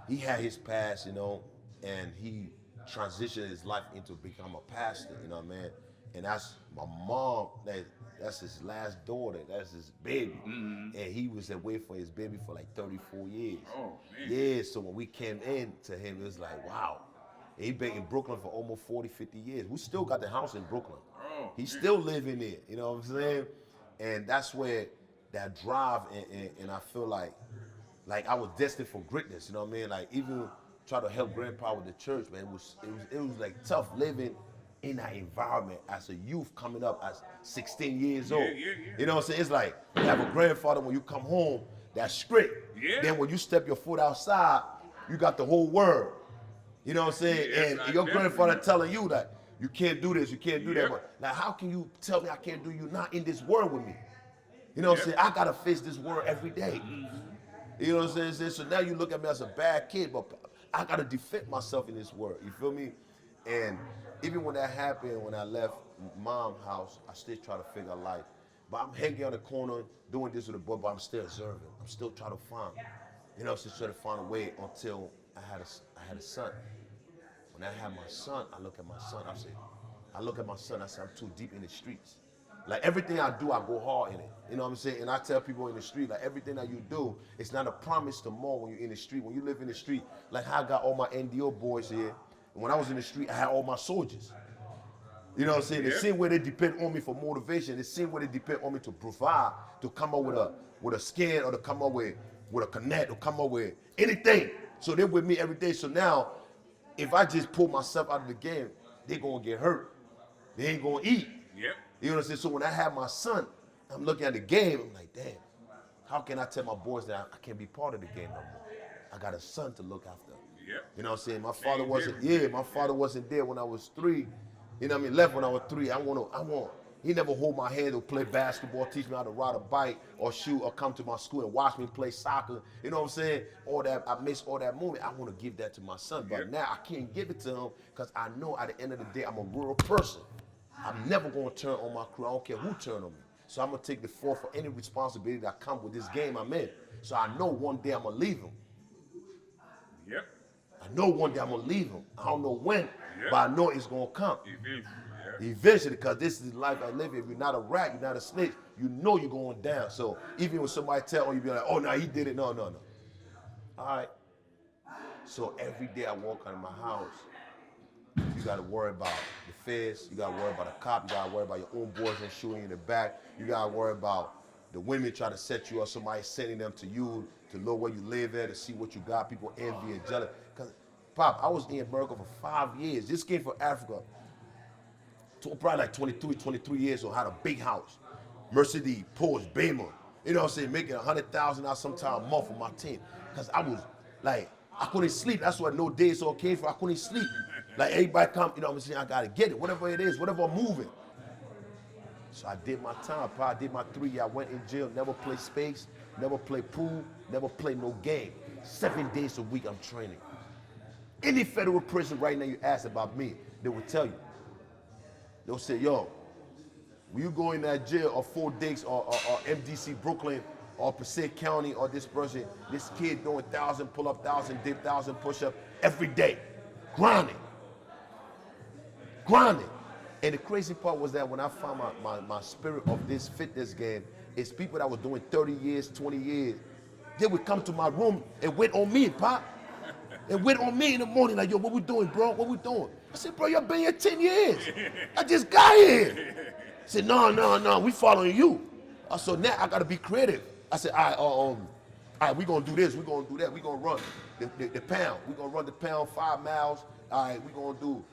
[SPEAKER 2] he had his past, you know, and he transitioned his life into become a pastor, you know what I mean. And that's my mom. That's his last daughter. That's his baby, and he was away for his baby for like 34 years.
[SPEAKER 1] Oh man.
[SPEAKER 2] Yeah, so when we came in to him, it was like, wow. He been in Brooklyn for almost 40, 50 years. We still got the house in Brooklyn.
[SPEAKER 1] Oh,
[SPEAKER 2] He's
[SPEAKER 1] man.
[SPEAKER 2] still living there, you know what I'm saying? And that's where that drive, and I feel like I was destined for greatness, you know what I mean? Like even try to help grandpa with the church, man, it was like tough living in that environment as a youth coming up as 16 years old.
[SPEAKER 1] Yeah.
[SPEAKER 2] You know what I'm saying? It's like you have a grandfather when you come home, that's strict.
[SPEAKER 1] Yeah.
[SPEAKER 2] Then when you step your foot outside, you got the whole world. You know what I'm saying?
[SPEAKER 1] Yes,
[SPEAKER 2] and
[SPEAKER 1] I
[SPEAKER 2] your grandfather
[SPEAKER 1] definitely-
[SPEAKER 2] telling you that you can't do this, you can't do
[SPEAKER 1] Yeah.
[SPEAKER 2] that. But like, how can you tell me I can't do? You not in this world with me? You know what I'm
[SPEAKER 1] Yeah.
[SPEAKER 2] saying? I gotta face this world every day. You know what I'm saying? So now you look at me as a bad kid, but I gotta defend myself in this world. You feel me? And even when that happened, when I left mom's house, I still try to figure out life. But I'm hanging on the corner doing this with a boy, but I'm still observing. I'm still trying to find, you know, still trying to find a way until I had a son. When I had my son, I look at my son, I say, I'm too deep in the streets. Like everything I do, I go hard in it. You know what I'm saying? And I tell people in the street, like everything that you do, it's not a promise to more when you're in the street. When you live in the street, like how I got all my NDO boys here. And when I was in the street, I had all my soldiers. You know what I'm saying? The
[SPEAKER 1] Yeah.
[SPEAKER 2] same way they depend on me for motivation, the same way they depend on me to provide, to come up with a skin or to come up with a connect or come up with anything. So they're with me every day. So now, if I just pull myself out of the game, they're gonna get hurt. They ain't gonna eat.
[SPEAKER 1] Yep.
[SPEAKER 2] You know what I'm saying? So when I have my son, I'm looking at the game, I'm like, damn, how can I tell my boys that I can't be part of the game no more? I got a son to look after.
[SPEAKER 1] Yep.
[SPEAKER 2] You know what I'm saying? My father
[SPEAKER 1] Same
[SPEAKER 2] wasn't,
[SPEAKER 1] difference.
[SPEAKER 2] my father wasn't there when I was 3. You know what I mean? Left when I was 3. He never hold my hand or play basketball, teach me how to ride a bike or shoot or come to my school and watch me play soccer. You know what I'm saying? All that, I miss all that moment. I want to give that to my son. But
[SPEAKER 1] Yep.
[SPEAKER 2] now I can't give it to him because I know at the end of the day, I'm a real person. I'm never going to turn on my crew. I don't care who turn on me. So I'm going to take the fall for any responsibility that comes with this game I'm in. So I know one day I'm going to leave him.
[SPEAKER 1] Yep.
[SPEAKER 2] I know one day I'm going to leave him. I don't know when, but I know it's going to come.
[SPEAKER 1] Eventually. Yeah.
[SPEAKER 2] Eventually, because this is the life I live in. If you're not a rat, you're not a snitch, you know you're going down. So even when somebody tell you, be like, oh, no, he did it. No. All right. So every day I walk out of my house, you got to worry about the feds. You got to worry about a cop. You got to worry about your own boys and shooting you in the back. You got to worry about the women trying to set you up, somebody sending them to you to know where you live at, to see what you got. People envy and jealous. Because, Pop, I was in America for 5 years. Just came from Africa. Probably like 23 years old, had a big house. Mercedes, Porsche, Beamer. You know what I'm saying? Making $100,000 out sometime a month for my team. Because I was like, I couldn't sleep. That's what no days all came from. I couldn't sleep. Like everybody come, you know what I'm saying? I gotta get it, whatever it is, whatever I'm moving. So I did my time. I did my 3 years. I went in jail, never played space, never played pool, never played no game. 7 days a week I'm training. Any federal prison right now you ask about me, they will tell you. They'll say, yo, when you go in that jail or 4 days or MDC Brooklyn or Passaic County or this person, this kid doing 1,000 pull-up, 1,000 dip, 1,000 push-up every day, grinding. And the crazy part was that when I found my spirit of this fitness game, it's people that were doing 30 years, 20 years. They would come to my room and wait on me, Pop. and wait on me in the morning like, yo, what we doing, bro? What we doing? I said, bro, you've been here 10 years. I just got here. He said, no, we following you. So now I gotta be creative. I said, all right, we gonna do this, we gonna do that, we gonna run the pound. We gonna run the pound 5 miles. All right, we gonna do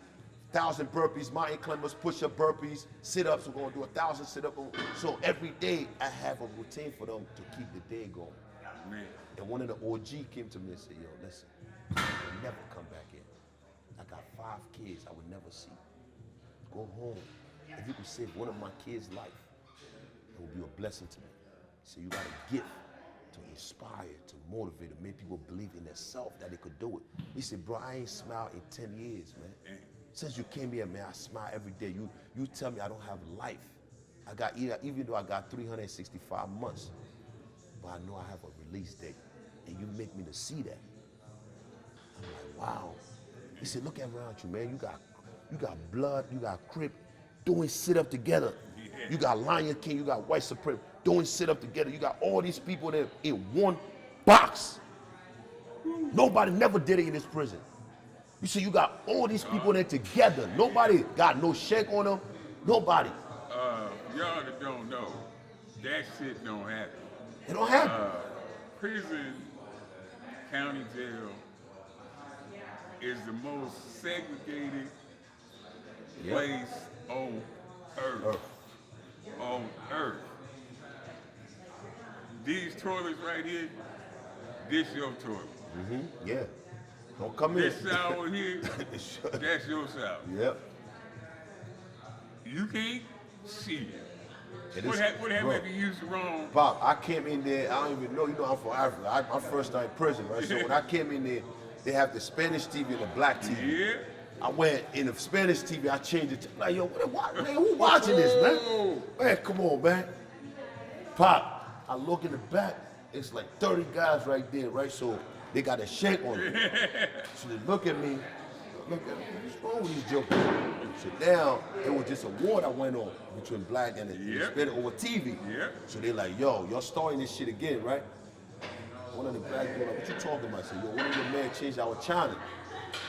[SPEAKER 2] 1,000 burpees, mountain climbers, push-up burpees, sit-ups. We're gonna do 1,000 sit-ups. So every day I have a routine for them to keep the day going.
[SPEAKER 1] Man.
[SPEAKER 2] And one of the OG came to me and said, yo, listen, I will never come back in. I got 5 kids I would never see. Go home. If you could save one of my kids' life, it would be a blessing to me. So you got a gift to inspire, to motivate, to make people believe in themselves that they could do it. He said, bro, I ain't smiled in 10 years, man. Since you came here, man, I smile every day. You tell me I don't have life. I got, even though I got 365 months, but I know I have a release date. And you make me to see that. I'm like, wow. He said, look around you, man. You got blood, you got Crip doing sit-up together. Yeah. You got Lion King, you got White Supreme doing sit-up together. You got all these people there in one box. Nobody never did it in this prison. You see, you got all these people there together. Nobody got no shake on them. Nobody.
[SPEAKER 1] Y'all that don't know, that shit don't happen.
[SPEAKER 2] It don't happen.
[SPEAKER 1] Prison, county jail is the most segregated place on earth. On earth. These toilets right here, this your toilet.
[SPEAKER 2] Mm-hmm. Yeah. Don't come in.
[SPEAKER 1] This shower here, that's your shower.
[SPEAKER 2] Yep.
[SPEAKER 1] You can't see it. What happened if you used the wrong?
[SPEAKER 2] Pop, I came in there, I don't even know, you know I'm from Africa. I first started in prison, right? So when I came in there, they have the Spanish TV and the black TV.
[SPEAKER 1] Yeah.
[SPEAKER 2] I went in the Spanish TV, I changed it. Like, yo, man, who watching this, man? Man, come on, man. Pop, I look in the back, it's like 30 guys right there, right? So they got a shake on them. So they look at me, what's wrong with these jokers? So now, it was just a war that went on between black and the Hispanic over TV. So they like, yo, y'all starting this shit again, right? One of the black people like, what you talking about? I said, yo, one of your men changed our channel.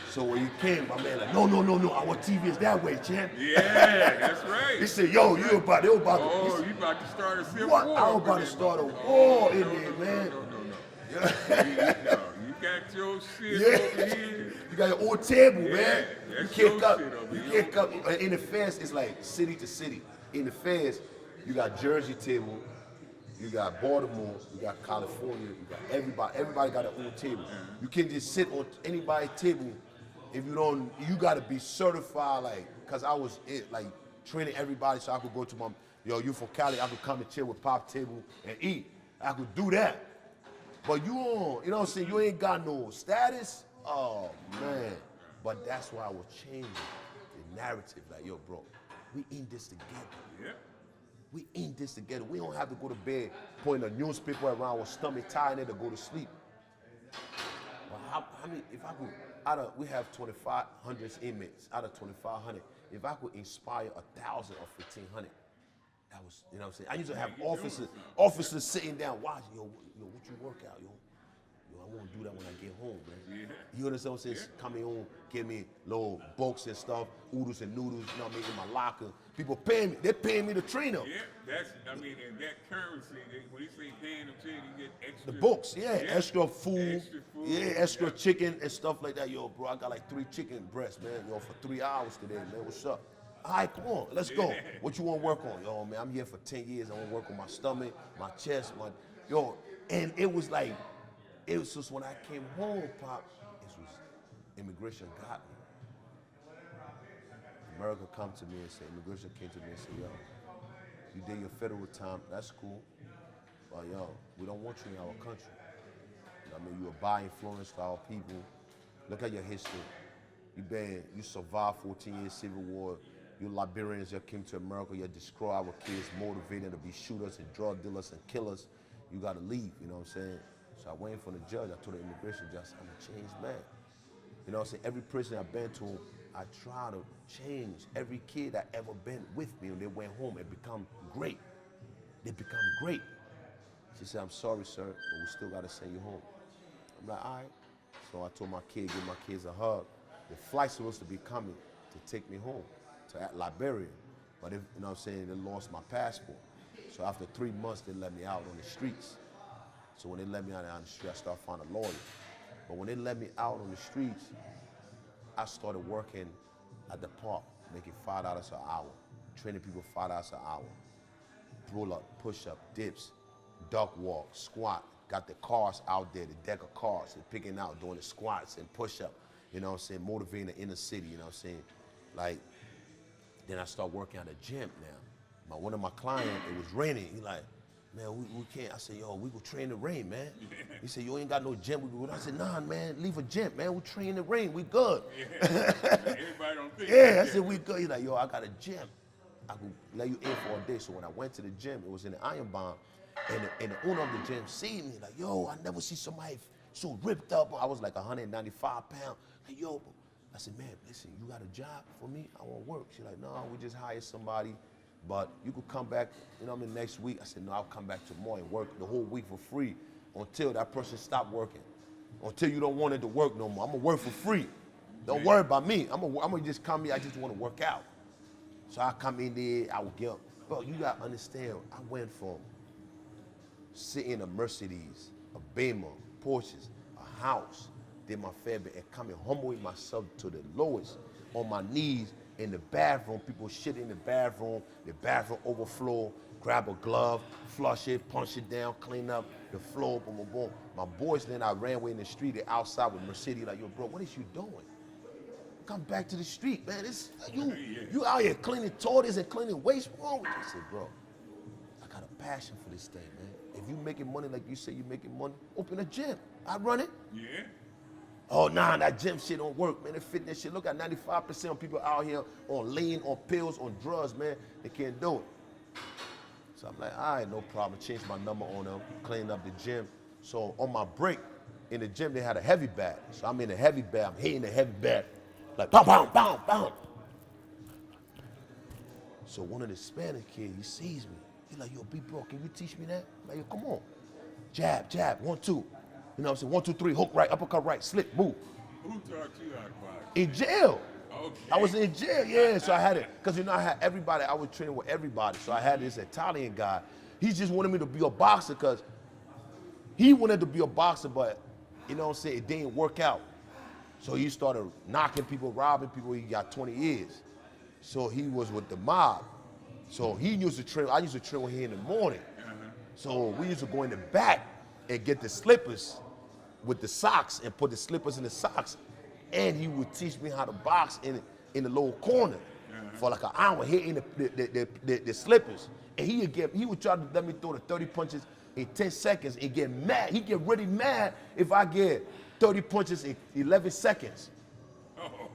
[SPEAKER 2] So when he came, my man like, no, our TV is that way, champ.
[SPEAKER 1] Yeah, that's right.
[SPEAKER 2] He said, yo, they about to.
[SPEAKER 1] You about to start a civil war.
[SPEAKER 2] I was about to start a war in there, man.
[SPEAKER 1] No. You got your shit over here.
[SPEAKER 2] You got your own table, man.
[SPEAKER 1] That's
[SPEAKER 2] you
[SPEAKER 1] your
[SPEAKER 2] can't
[SPEAKER 1] shit over
[SPEAKER 2] you
[SPEAKER 1] here.
[SPEAKER 2] can't come. In the feds, it's like city to city. In the feds, you got Jersey table, you got Baltimore, you got California, you got everybody. Everybody got their own table. You can't just sit on anybody's table if you don't. You got to be certified, like, cause I was like training everybody so I could go to my, yo, you from Cali, I could come and chill with Pop table and eat. I could do that. But you know what I'm saying? You ain't got no status. Oh man. But that's why I was changing the narrative. Like, yo, bro, we in this together.
[SPEAKER 1] Yeah.
[SPEAKER 2] We in this together. We don't have to go to bed putting a newspaper around our stomach, tying it to go to sleep. But how many? If I could, we have 2,500 inmates. Out of 2,500, if I could inspire 1,000 or 1,500. That was, you know what I'm saying? I used to have officers sitting down watching, yo, what you work out, yo? I want to do that when I get home, man. Yeah. You understand what I'm saying? Coming home, give me little books and stuff, oodles and noodles, you know what I mean, in my locker. People paying me, they're paying me to train them.
[SPEAKER 1] Yeah, and that currency, when you say paying them, you get extra.
[SPEAKER 2] The books, extra food, extra chicken and stuff like that. Yo, bro, I got like 3 chicken breasts, man, yo, for 3 hours today, man, what's up? All right, come on, let's go. What you want to work on? Yo, man, I'm here for 10 years. I want to work on my stomach, my chest, and it was just when I came home, Pop, it was immigration got me. America come to me and say, immigration came to me and said, yo, you did your federal time, that's cool, but yo, we don't want you in our country. You know what I mean, you're a bad influence to our people. Look at your history. You survived 14 years civil war. You Liberians that came to America, you destroy our kids, motivated to be shooters and drug dealers and killers. You gotta leave, you know what I'm saying? So I went for the judge, I told the immigration judge, I'm a changed man. You know what I'm saying? Every prison I've been to, I try to change. Every kid that ever been with me, when they went home and become great. They become great. She said, I'm sorry, sir, but we still gotta send you home. I'm like, all right. So I told my kid, give my kids a hug. The flight's supposed to be coming to take me home to Liberia. But if, you know what I'm saying, they lost my passport. So after 3 months, they let me out on the streets. So when they let me out on the street, I started finding a lawyer. But when they let me out on the streets, I started working at the park, making $5 an hour, training people $5 an hour. Pull up, push up, dips, duck walk, squat. Got the cars out there, the deck of cars, and picking out, doing the squats and push up, you know what I'm saying, motivating the inner city, you know what I'm saying. Like, then I start working at a gym now. One of my clients, it was raining. He like, man, we can't. I said, yo, we go train in the rain, man. He said, you ain't got no gym. We go. I said, nah, man, leave a gym, man. We train in the rain. We good.
[SPEAKER 1] Everybody don't think.
[SPEAKER 2] Yeah, I said, we good. He's like, yo, I got a gym. I could let you in for a day. So when I went to the gym, it was in the Iron Bomb, and the owner of the gym seen me, like, yo, I never see somebody so ripped up. I was like 195 pounds. Like, yo, I said, man, listen, you got a job for me? I want work. She's like, no, we just hired somebody, but you could come back, you know what I mean, next week. I said, no, I'll come back tomorrow and work the whole week for free until that person stop working. Until you don't want it to work no more. I'm gonna work for free. Don't worry about me. I'm gonna just come here, I just wanna work out. So I come in there, I would get up. Bro, you gotta understand, I went from sitting in a Mercedes, a Beamer, Porsches, a house, did my favorite, and coming humbling myself to the lowest on my knees in the bathroom. People shit in the bathroom overflow, grab a glove, flush it, punch it down, clean up the floor, boom, boom, boom. My boys then I ran away in the street, they outside with Mercedes, like, yo, bro, what is you doing? Come back to the street, man. You out here cleaning toilets and cleaning waste. What's wrong with you? I said, bro, I got a passion for this thing, man. If you making money like you say you making money, open a gym. I run it.
[SPEAKER 1] Yeah.
[SPEAKER 2] Oh, nah, that gym shit don't work, man. The fitness shit. Look at 95% of people out here on lean, on pills, on drugs, man. They can't do it. So I'm like, all right, no problem. Change my number on them, clean up the gym. So on my break in the gym, they had a heavy bag. So I'm in the heavy bag. I'm hitting the heavy bag. Like, bam, bam, bam, bam. So one of the Spanish kids, he sees me. He's like, yo, B-Bro, can you teach me that? I'm like, yo, come on. Jab, jab, 1, 2. You know what I'm saying? 1, 2, 3, hook right, uppercut right, slip, move.
[SPEAKER 1] Who taught you how to box?
[SPEAKER 2] In jail.
[SPEAKER 1] Okay.
[SPEAKER 2] I was in jail, yeah. So I had it, because you know I had everybody, I was training with everybody. So I had this Italian guy. He just wanted me to be a boxer because he wanted to be a boxer, but you know what I'm saying, it didn't work out. So he started knocking people, robbing people. He got 20 years. So he was with the mob. So he used to train, I used to train with him in the morning. So we used to go in the back and get the slippers with the socks and put the slippers in the socks. And he would teach me how to box in the little corner for like an hour, hitting the slippers. And he would try to let me throw the 30 punches in 10 seconds and get mad. He get really mad if I get 30 punches in 11 seconds.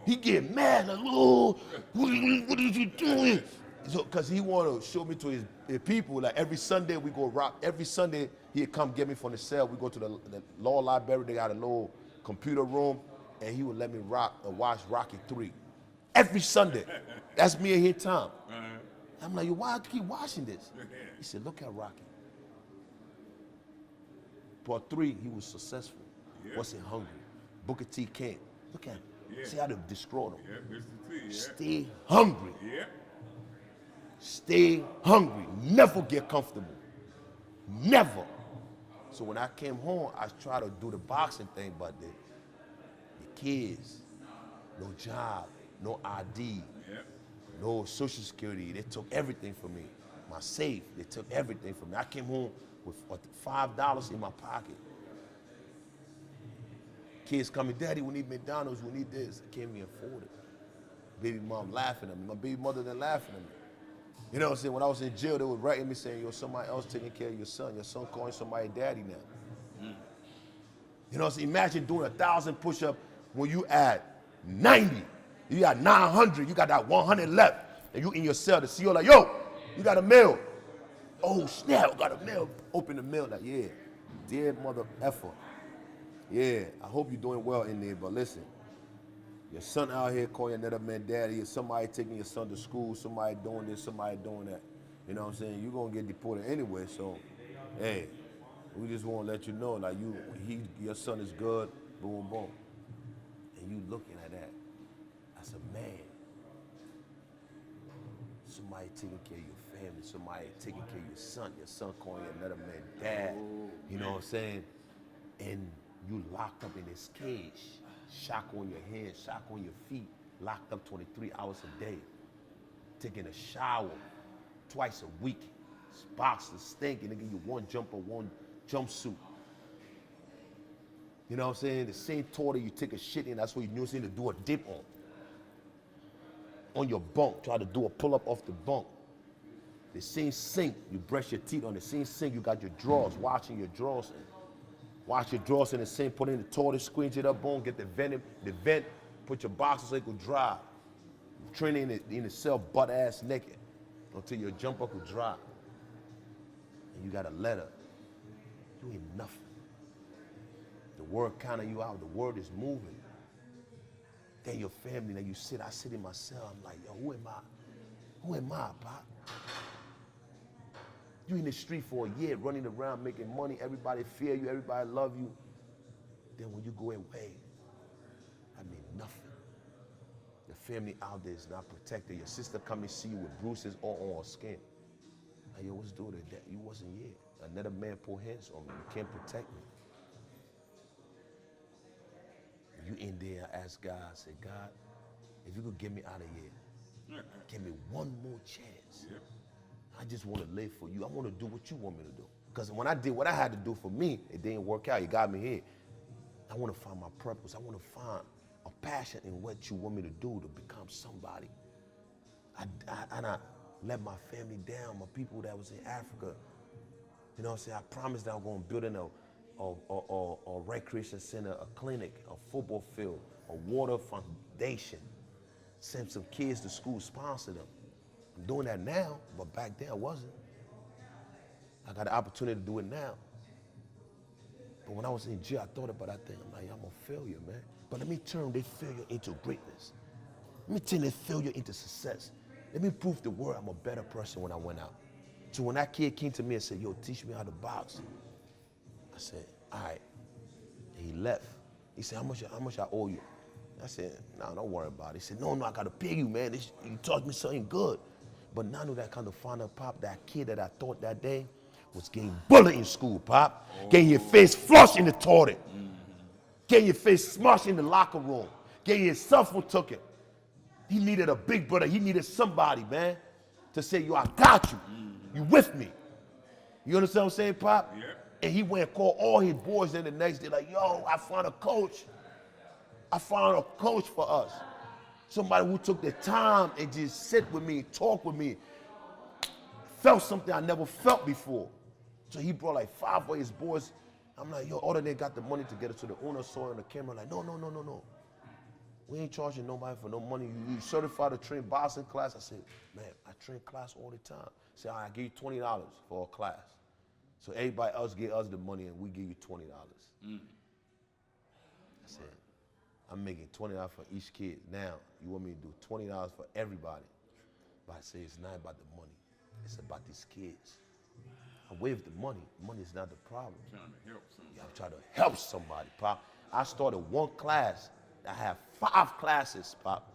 [SPEAKER 2] He get mad, like, oh, what are you doing? So, cause he want to show me to his people. Like every Sunday we go rock. Every Sunday he'd come get me from the cell. We go to the law library. They got a little computer room, and he would let me watch Rocky 3. Every Sunday. That's me and his time. I'm like, yo, why I keep watching this? He said, look at Rocky. Part 3, he was successful. Wasn't hungry. Booker T came. Look at him. See how they destroyed him.
[SPEAKER 1] Yeah, Mr. T, yeah.
[SPEAKER 2] Stay hungry.
[SPEAKER 1] Yeah.
[SPEAKER 2] Stay hungry. Never get comfortable. Never. So when I came home, I tried to do the boxing thing, but the kids, no job, no ID, no social security. They took everything from me. My safe, they took everything from me. I came home with $5 in my pocket. Kids coming, Daddy, we need McDonald's, we need this. I can't even afford it. Baby mom laughing at me. My baby mother then laughing at me. You know what I'm saying? When I was in jail, they were writing me saying, yo, somebody else taking care of your son. Your son calling somebody daddy now. You know what I'm saying? Imagine doing 1,000 push-ups when you at 90. You got 900, you got that 100 left. And you in your cell, the CEO like, yo, you got a meal. Oh, snap, got a meal. Open the mail, like, yeah, dear mother effer. Yeah, I hope you're doing well in there, but listen, your son out here calling another man daddy, or somebody taking your son to school, somebody doing this, somebody doing that. You know what I'm saying? You're gonna get deported anyway, so, hey, we just wanna let you know, like, your son is good. boom, boom. And you looking at that as a man. Somebody taking care of your family, somebody taking care of your son calling another man dad, you know what I'm saying? And you locked up in this cage, shock on your hands, shock on your feet, locked up 23 hours a day, taking a shower twice a week, boxers stinking, they give you one jumper, one jumpsuit. You know what I'm saying? The same toilet you take a shit in, that's what you need to do a dip on your bunk, try to do a pull-up off the bunk. The same sink, you brush your teeth on the same sink, you got your drawers, washing your drawers in. Wash your drawers in the sink, put it in the toilet, squeeze it up on, get the vent, put your boxers so it could dry. Training in the cell butt-ass naked until your jumper could dry. And you got a letter. You ain't nothing. The word counting you out, the word is moving. Then your family, then you sit, I sit in my cell, I'm like, yo, who am I? Who am I, Pop? You in the street for a year, running around, making money, everybody fear you, everybody love you. Then when you go away, I mean nothing. The family out there is not protected. Your sister come and see you with bruises all on her skin. Like, yo, what's doing that? You wasn't here. Another man put hands on me. You can't protect me. You in there, ask God, say, God, if you could get me out of here, give me one more chance.
[SPEAKER 1] Yep.
[SPEAKER 2] I just want to live for you. I want to do what you want me to do. Because when I did what I had to do for me, it didn't work out. You got me here. I want to find my purpose. I want to find a passion in what you want me to do to become somebody. I let my family down, my people that was in Africa. You know what I'm saying? I promised that I'm going to build a recreation center, a clinic, a football field, a water foundation. Send some kids to school, sponsor them. I'm doing that now, but back then I wasn't. I got the opportunity to do it now. But when I was in jail, I thought about that thing. I'm like, I'm a failure, man. But let me turn this failure into greatness. Let me turn this failure into success. Let me prove the world I'm a better person when I went out. So when that kid came to me and said, yo, teach me how to box, I said, all right. And he left. He said, how much I owe you? I said, no, don't worry about it. He said, no, I got to pay you, man. You taught me something good. But now that I kind of found out, Pop, that kid that I thought that day was getting bullied in school, Pop. Getting your face flushed in the toilet. Getting your face smushed in the locker room. Getting your cell phone took it. He needed a big brother. He needed somebody, man, to say, yo, I got you. You with me. You understand what I'm saying, Pop?
[SPEAKER 1] Yeah.
[SPEAKER 2] And he went and called all his boys in the next day, like, yo, I found a coach. I found a coach for us. Somebody who took the time and just sit with me, talk with me. Felt something I never felt before. So he brought like 5 of his boys. I'm like, yo, all of them got the money to get us to the owner, saw on the camera, like, no. We ain't charging nobody for no money. You certified to train boxing class? I said, man, I train class all the time. He said, all right, I give you $20 for a class. So everybody else give us the money and we give you $20. I said, I'm making $20 for each kid. Now, you want me to do $20 for everybody. But I say, it's not about the money. It's about these kids. I waive the money. Money is not the problem.
[SPEAKER 1] Trying to help somebody.
[SPEAKER 2] Yeah, I'm trying to help somebody, Pop. I started one class. I have 5 classes, Pop.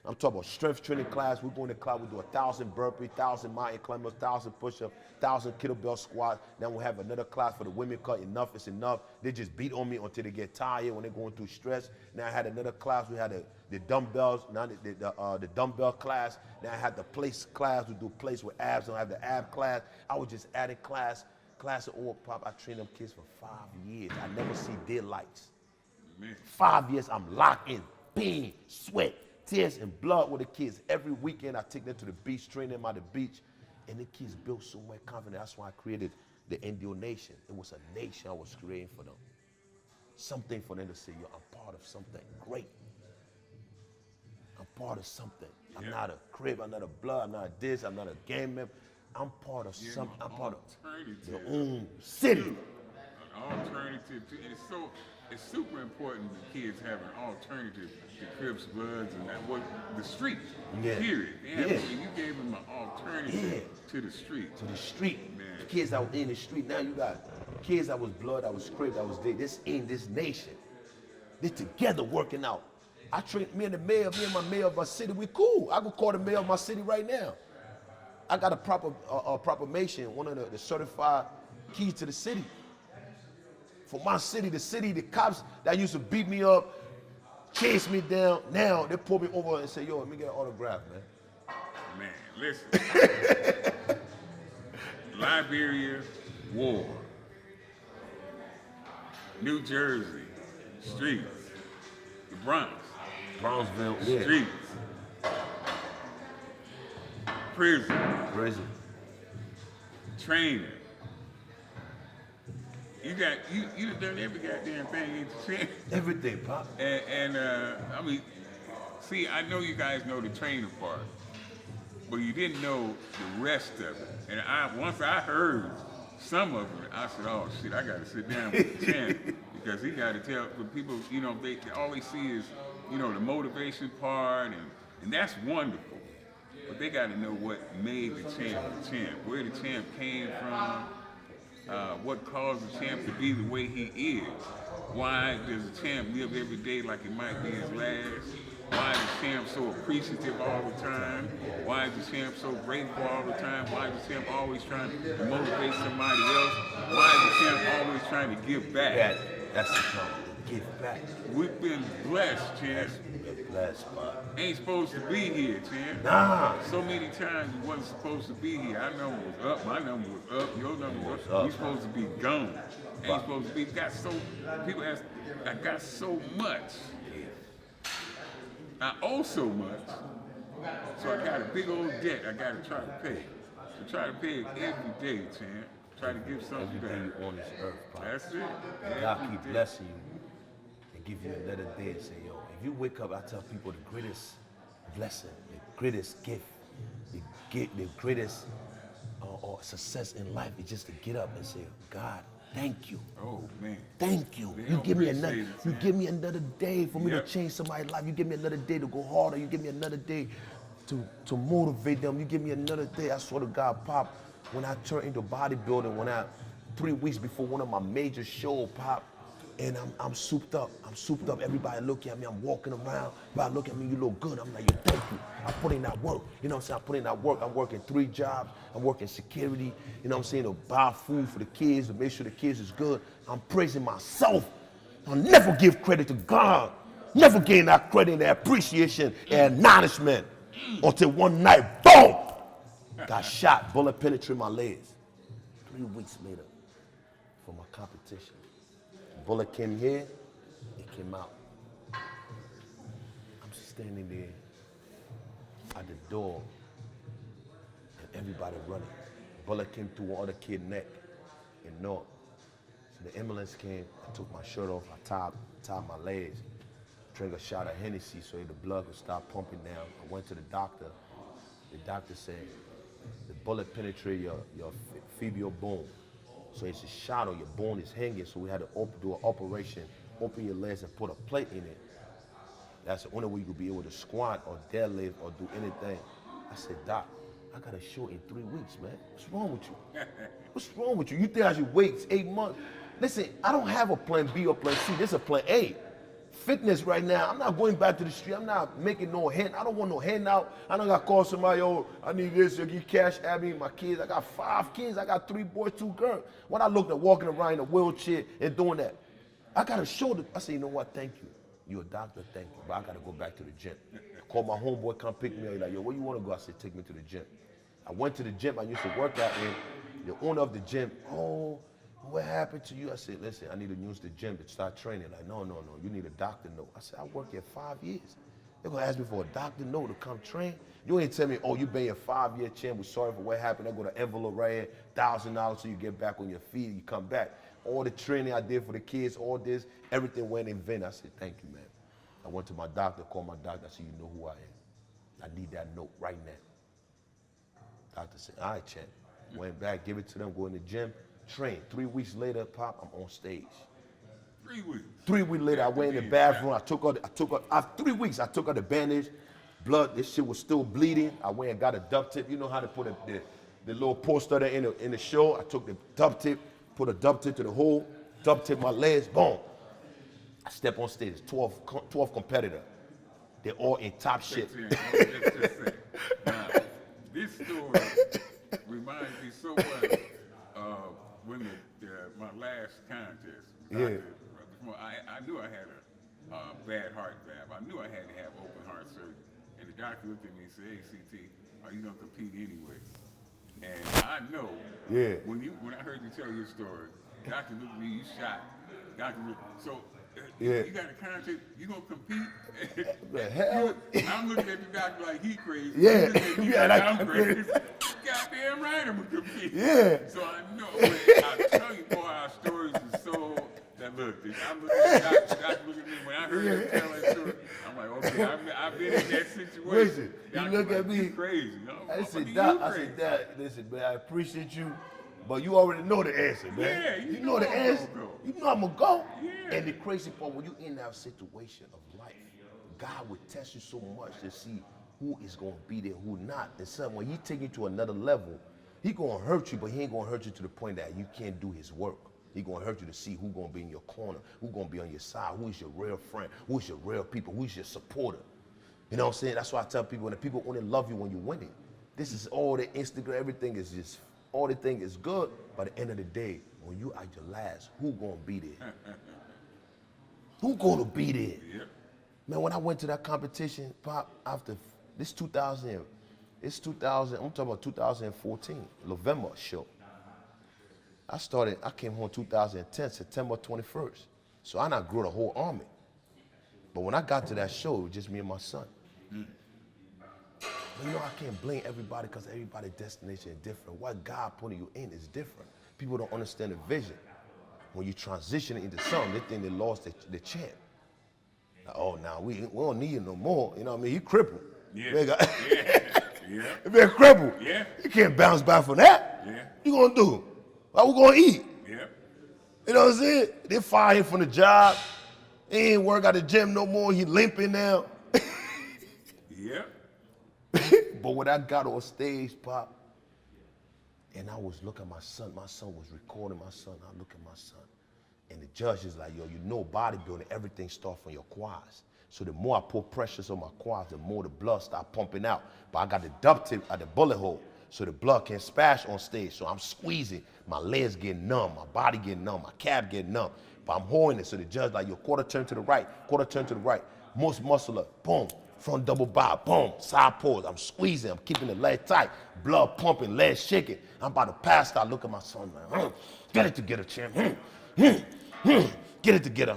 [SPEAKER 2] I'm talking about strength training class. We go in the class, we do 1,000 burpees, 1,000 mountain climbers, 1,000 push-ups, 1,000 kettlebell squats. Then we have another class for the women called Enough is Enough. They just beat on me until they get tired when they're going through stress. Now I had another class. We had the dumbbells, now the dumbbell class. Now I had the place class. We do place with abs. I have the ab class. I was just adding class of all, Pop. I trained them kids for 5 years. I never see daylights. 5 years, I'm locked in, pain, sweat, tears, and blood with the kids. Every weekend, I take them to the beach, train them at the beach, and the kids built so much confidence. That's why I created the Indio Nation. It was a nation I was creating for them. Something for them to say, yo, I'm part of something great. I'm part of something. I'm not a crib, I'm not a blood, I'm not a this, I'm not a gang member. I'm part of something. I'm part of your own city.
[SPEAKER 1] An alternative to, and it's super important that kids have an alternative to Crips, Bloods, and that was the street. Period. You gave them an alternative to the street.
[SPEAKER 2] To the street.
[SPEAKER 1] Man.
[SPEAKER 2] The kids that were in the street. Now you got kids that was blood, that was Crip, that was this in this nation. They together working out. I train me and my mayor of my city, we cool. I could call the mayor of my city right now. I got a proclamation, one of the certified keys to the city. For my city, the cops that used to beat me up, chase me down, now they pull me over and say, yo, let me get an autograph, man.
[SPEAKER 1] Man, listen. Liberia, war. New Jersey, streets. The Bronx,
[SPEAKER 2] Brownsville,
[SPEAKER 1] streets. Prison, training. You done every goddamn thing, ain't you?
[SPEAKER 2] everything, Pop.
[SPEAKER 1] And I mean, see, I know you guys know the training part, but you didn't know the rest of it. And once I heard some of it, I said, oh shit, I gotta sit down with the champ because he gotta tell the people, they all they see is, the motivation part, and that's wonderful. But they gotta know what made the champ, where the champ came from, what caused the champ to be the way he is. Why does the champ live every day like it might be his last? Why is the champ so appreciative all the time? Why is the champ so grateful all the time? Why is the champ always trying to motivate somebody else? Why is the champ always trying to give back?
[SPEAKER 2] That's the problem. Give back.
[SPEAKER 1] We've been blessed, champ.
[SPEAKER 2] Blessed, Pop.
[SPEAKER 1] Ain't supposed to be here, champ.
[SPEAKER 2] Nah.
[SPEAKER 1] So many times we wasn't supposed to be here. Our number was up, my number was up, your number was up. We supposed to be gone. Ain't supposed to be. People ask, I got so much. I owe so much, so I got a big old debt I got to try to pay. So try to pay it every day, champ. Try to give something back.
[SPEAKER 2] Every day on this earth, Pop.
[SPEAKER 1] That's it.
[SPEAKER 2] God keep blessing you and give you another day and say, yo, if you wake up, I tell people the greatest blessing, the greatest gift, the greatest or success in life is just to get up and say, God, thank you.
[SPEAKER 1] Oh man.
[SPEAKER 2] Thank you.
[SPEAKER 1] They
[SPEAKER 2] You give me
[SPEAKER 1] appreciate
[SPEAKER 2] another day for me to change somebody's life. You give me another day to go harder. You give me another day to motivate them. You give me another day. I swear to God, Pop, when I turned into bodybuilding, 3 weeks before one of my major shows, Pop, and I'm souped up. Everybody looking at me. I'm walking around. Everybody look at me. You look good. I'm like, yo, thank you. I put in that work. You know what I'm saying? I put in that work. I'm working 3 jobs. I'm working security. You know what I'm saying? To buy food for the kids, to make sure the kids is good. I'm praising myself. I'll never give credit to God. Never gain that credit and that appreciation and acknowledgement until one night, boom, got shot. Bullet penetrated my legs. 3 weeks later, for my competition. Bullet came here, it came out. I'm standing there at the door, and everybody running. Bullet came through one other kid's neck in North. So the ambulance came, I took my shirt off, I tied my legs, drank a shot of Hennessy so the blood would stop pumping down. I went to the doctor. The doctor said, the bullet penetrated your fibular bone. So it's a shot or your bone is hanging, so we had to do an operation, open your legs and put a plate in it. That's the only way you could be able to squat or deadlift or do anything. I said, Doc, I got a show in 3 weeks, man. What's wrong with you? What's wrong with you? You think I should wait 8 months? Listen, I don't have a plan B or plan C. This is a plan A. Fitness right now, I'm not going back to the street. I'm not making no hand. I don't want no handout. I don't got to call somebody, oh, I need this, you give cash at me, my kids. I got 5 kids. I got 3 boys, 2 girls. When I looked at walking around in a wheelchair and doing that, I got to show them. I said, you know what, thank you. You're a doctor, thank you. But I got to go back to the gym. I called my homeboy, come pick me up. He's like, yo, where you want to go? I said, take me to the gym. I went to the gym I used to work out in. The owner of the gym, oh, what happened to you? I said, listen, I need to use the gym to start training. Like, no, you need a doctor note. I said, I work here 5 years. They're going to ask me for a doctor note to come train? You ain't tell me, oh, you been a 5-year champ, we're sorry for what happened. I go to envelope right here, $1,000 so you get back on your feet, you come back. All the training I did for the kids, all this, everything went in vain. I said, thank you, man. I went to my doctor, called my doctor, I said, you know who I am. I need that note right now. Doctor said, all right, champ. Went back, give it to them, go in the gym. Train. 3 weeks later, Pop, I'm on stage.
[SPEAKER 1] 3 weeks.
[SPEAKER 2] 3 weeks later, I went in the bathroom. After 3 weeks, I took out the bandage. Blood, this shit was still bleeding. I went and got a duct tape. You know how to put the little poster there in the show. I took the duct tape, put a duct tape to the hole, duct tape my legs, boom. I step on stage, 12 competitor. They're all in top shape.
[SPEAKER 1] Now, this story reminds me so much of when my last contest.
[SPEAKER 2] Yeah.
[SPEAKER 1] I knew I had a bad heart valve. I knew I had to have open heart surgery. And the doctor looked at me and said, "Hey, CT, are you gonna compete anyway?" And I know.
[SPEAKER 2] Yeah.
[SPEAKER 1] When I heard you tell your story, doctor looked at me, you shot. Doctor looked, so.
[SPEAKER 2] Yeah.
[SPEAKER 1] You got a contract, you gonna compete?
[SPEAKER 2] The hell?
[SPEAKER 1] I'm looking at the doctor like he crazy.
[SPEAKER 2] Yeah.
[SPEAKER 1] Yeah, like I'm crazy. Goddamn right I'm gonna compete.
[SPEAKER 2] Yeah.
[SPEAKER 1] So I know, I tell you, boy, our stories are so, that look, I'm looking at the doctor looking at me, when I heard him tell that story, I'm like, okay, I've been in that situation.
[SPEAKER 2] Listen, you
[SPEAKER 1] Doctor
[SPEAKER 2] look
[SPEAKER 1] like,
[SPEAKER 2] at me.
[SPEAKER 1] You crazy.
[SPEAKER 2] I said, Doc, listen, man, I appreciate you, but you already know the answer, man.
[SPEAKER 1] Yeah,
[SPEAKER 2] you know the answer. You know I'm gonna go.
[SPEAKER 1] Yeah.
[SPEAKER 2] And the crazy part, when you're in that situation of life, God would test you so much to see who is gonna be there, who not. And son, when He take you to another level, He gonna hurt you, but He ain't gonna hurt you to the point that you can't do His work. He gonna hurt you to see who gonna be in your corner, who gonna be on your side, who is your real friend, who is your real people, who is your supporter. You know what I'm saying? That's why I tell people, when the people only love you when you're winning. This is all the Instagram, everything is just, all the thing is good, but at the end of the day, when you at your last, who gonna be there? Who gonna be there?
[SPEAKER 1] Yep.
[SPEAKER 2] Man, when I went to that competition, Pop, after this 2000, I'm talking about 2014, November show. I came home 2010, September 21st. So I not grew the whole army. But when I got to that show, it was just me and my son. But you know, I can't blame everybody because everybody's destination is different. What God putting you in is different. People don't understand the vision. When you transition into something, they think they lost the champ. Like, oh, now we don't need him no more. You know what I mean? He crippled.
[SPEAKER 1] Yeah. Yeah.
[SPEAKER 2] He been crippled.
[SPEAKER 1] Yeah.
[SPEAKER 2] You can't bounce back from that.
[SPEAKER 1] Yeah.
[SPEAKER 2] You gonna do? What we gonna eat?
[SPEAKER 1] Yeah.
[SPEAKER 2] You know what I'm saying? They fired him from the job. He ain't work at the gym no more. He limping now.
[SPEAKER 1] Yeah.
[SPEAKER 2] But when I got on stage, Pop, and I was looking at my son was recording my son. I look at my son, and the judge is like, yo, you know bodybuilding, everything starts from your quads. So the more I put pressures on my quads, the more the blood start pumping out. But I got the duct tape at the bullet hole, so the blood can splash on stage. So I'm squeezing, my legs getting numb, my body getting numb, my calf getting numb. But I'm holding it, so the judge like, yo, quarter turn to the right, quarter turn to the right. Most muscular, boom. Front double bow, boom, side pose. I'm squeezing, I'm keeping the leg tight, blood pumping, legs shaking. I'm about to pass out. Look at my son, man. Get it together, champ. Get it together.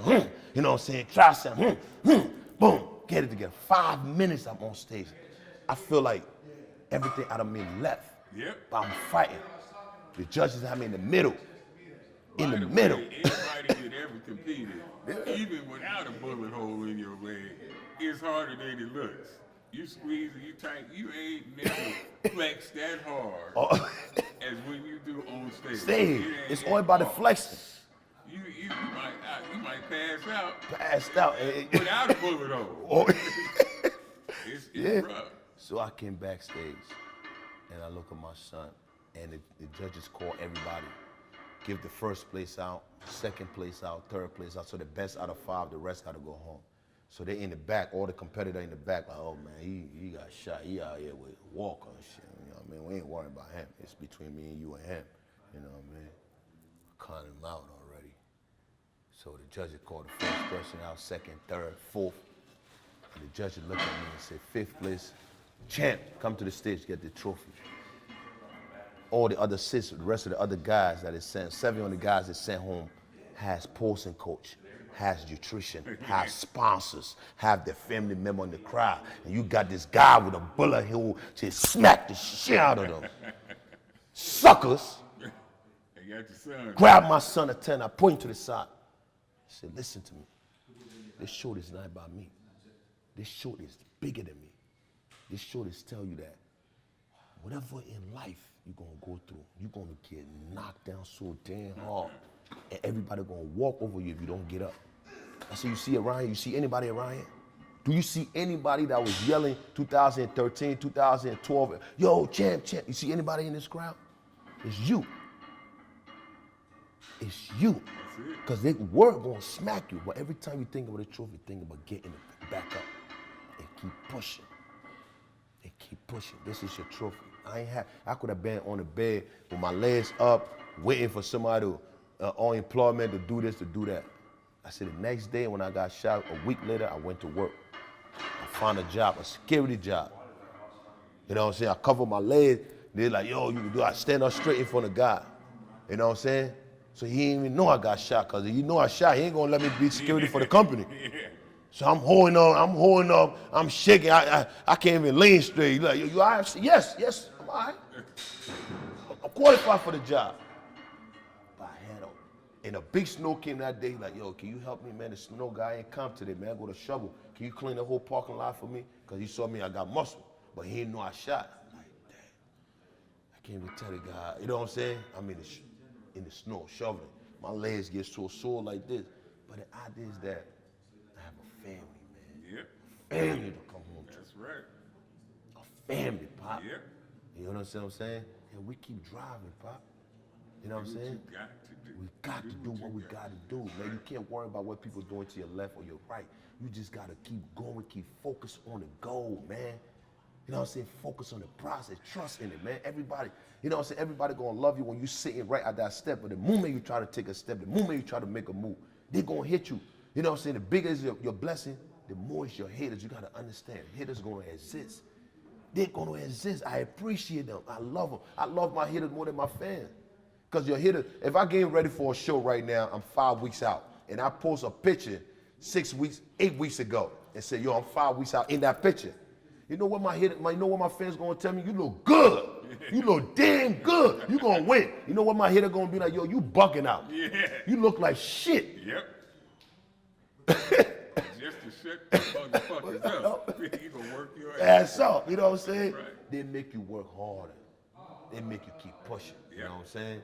[SPEAKER 2] You know what I'm saying? Try something. Boom, get it together. 5 minutes I'm on stage. I feel like everything out of me left.
[SPEAKER 1] Yep.
[SPEAKER 2] But I'm fighting. The judges have me in the middle. In the middle.
[SPEAKER 1] Anybody that ever competed, even without a bullet hole in your leg, it's harder than it looks. You squeeze and you tight, you ain't never flexed that hard as when you do on stage.
[SPEAKER 2] It's all about the flexing.
[SPEAKER 1] You might pass out.
[SPEAKER 2] Passed out.
[SPEAKER 1] Without a bullet hole. It's rough.
[SPEAKER 2] So I came backstage and I look at my son, and the judges call everybody. Give the first place out, second place out, third place out. So the best out of 5, the rest got to go home. So they in the back, all the competitors in the back, like, oh man, he got shot. He out here with Walker and shit. You know what I mean? We ain't worrying about him. It's between me and you and him. You know what I mean? Counting him out already. So the judges called the first person out, second, third, fourth. And the judges looked at me and said, 5th place, champ, come to the stage, get the trophy. All the other 6, the rest of the other guys that is sent, 7 of the guys that sent home has posing coach, has nutrition, has sponsors, have their family member in the crowd. And you got this guy with a bullet who just smack the shit out of them. Suckers.
[SPEAKER 1] They got your son.
[SPEAKER 2] Grab my son at 10, I point to the side. I said, listen to me. This show is not about me. This show is bigger than me. This show is tell you that whatever in life you're gonna go through, you're gonna get knocked down so damn hard. And everybody gonna walk over you if you don't get up. I said, you see around here? You see anybody around here? Do you see anybody that was yelling 2013, 2012, yo, champ, champ? You see anybody in this crowd? It's you. It's you.
[SPEAKER 1] it.
[SPEAKER 2] Because they work gonna smack you, but every time you think about the trophy, think about getting it back up and keep pushing. And keep pushing. This is your trophy. I could have been on the bed with my legs up, waiting for somebody on employment to do this, to do that. I said the next day when I got shot, a week later, I went to work. I found a job, a security job. You know what I'm saying? I covered my legs. They're like, yo, you can do it. I stand up straight in front of God. You know what I'm saying? So he didn't even know I got shot, because if he know I shot, he ain't gonna let me be security for the company. So I'm holding up, I'm shaking, I can't even lean straight. He's like, you all right? Yes, I'm all right. I'm qualified for the job. But I had and a big snow came that day, like, yo, can you help me, man? The snow guy ain't come today, man. I go to shovel. Can you clean the whole parking lot for me? Because he saw me, I got muscle, but he didn't know I shot. I'm like, damn, I can't even tell the guy, you know what I'm saying? I'm in the snow, shoveling. My legs get so sore like this. But the idea is that I have a family, man.
[SPEAKER 1] Yep.
[SPEAKER 2] Family to come home to.
[SPEAKER 1] That's right.
[SPEAKER 2] A family, Pop.
[SPEAKER 1] Yep.
[SPEAKER 2] You know what I'm saying? And we keep driving, Pop. You know what I'm saying?
[SPEAKER 1] You got to do.
[SPEAKER 2] We got to do what we got to do, man. You can't worry about what people doing to your left or your right. You just got to keep going, keep focused on the goal, man. You know what I'm saying? Focus on the process, trust in it, man. Everybody, you know what I'm saying? Everybody gonna love you when you sitting right at that step. But the moment you try to take a step, the moment you try to make a move, they gonna hit you. You know what I'm saying? The bigger is your blessing, the more is your haters. You gotta understand, haters gonna exist. They're gonna exist. I appreciate them. I love them. I love my haters more than my fans. Because your hitter, if I get ready for a show right now, I'm 5 weeks out, and I post a picture 6 weeks, 8 weeks ago, and say, yo, I'm 5 weeks out in that picture. You know what my fans gonna tell me? You look good. You look damn good. You gonna win. You know what my hitter gonna be like? Yo, you bugging out.
[SPEAKER 1] Yeah.
[SPEAKER 2] You look like shit.
[SPEAKER 1] Yep. Just to shut the motherfuckers up. You gonna work your
[SPEAKER 2] ass up. You know what I'm saying?
[SPEAKER 1] Right.
[SPEAKER 2] They make you work harder. They make you keep pushing. You know what I'm saying?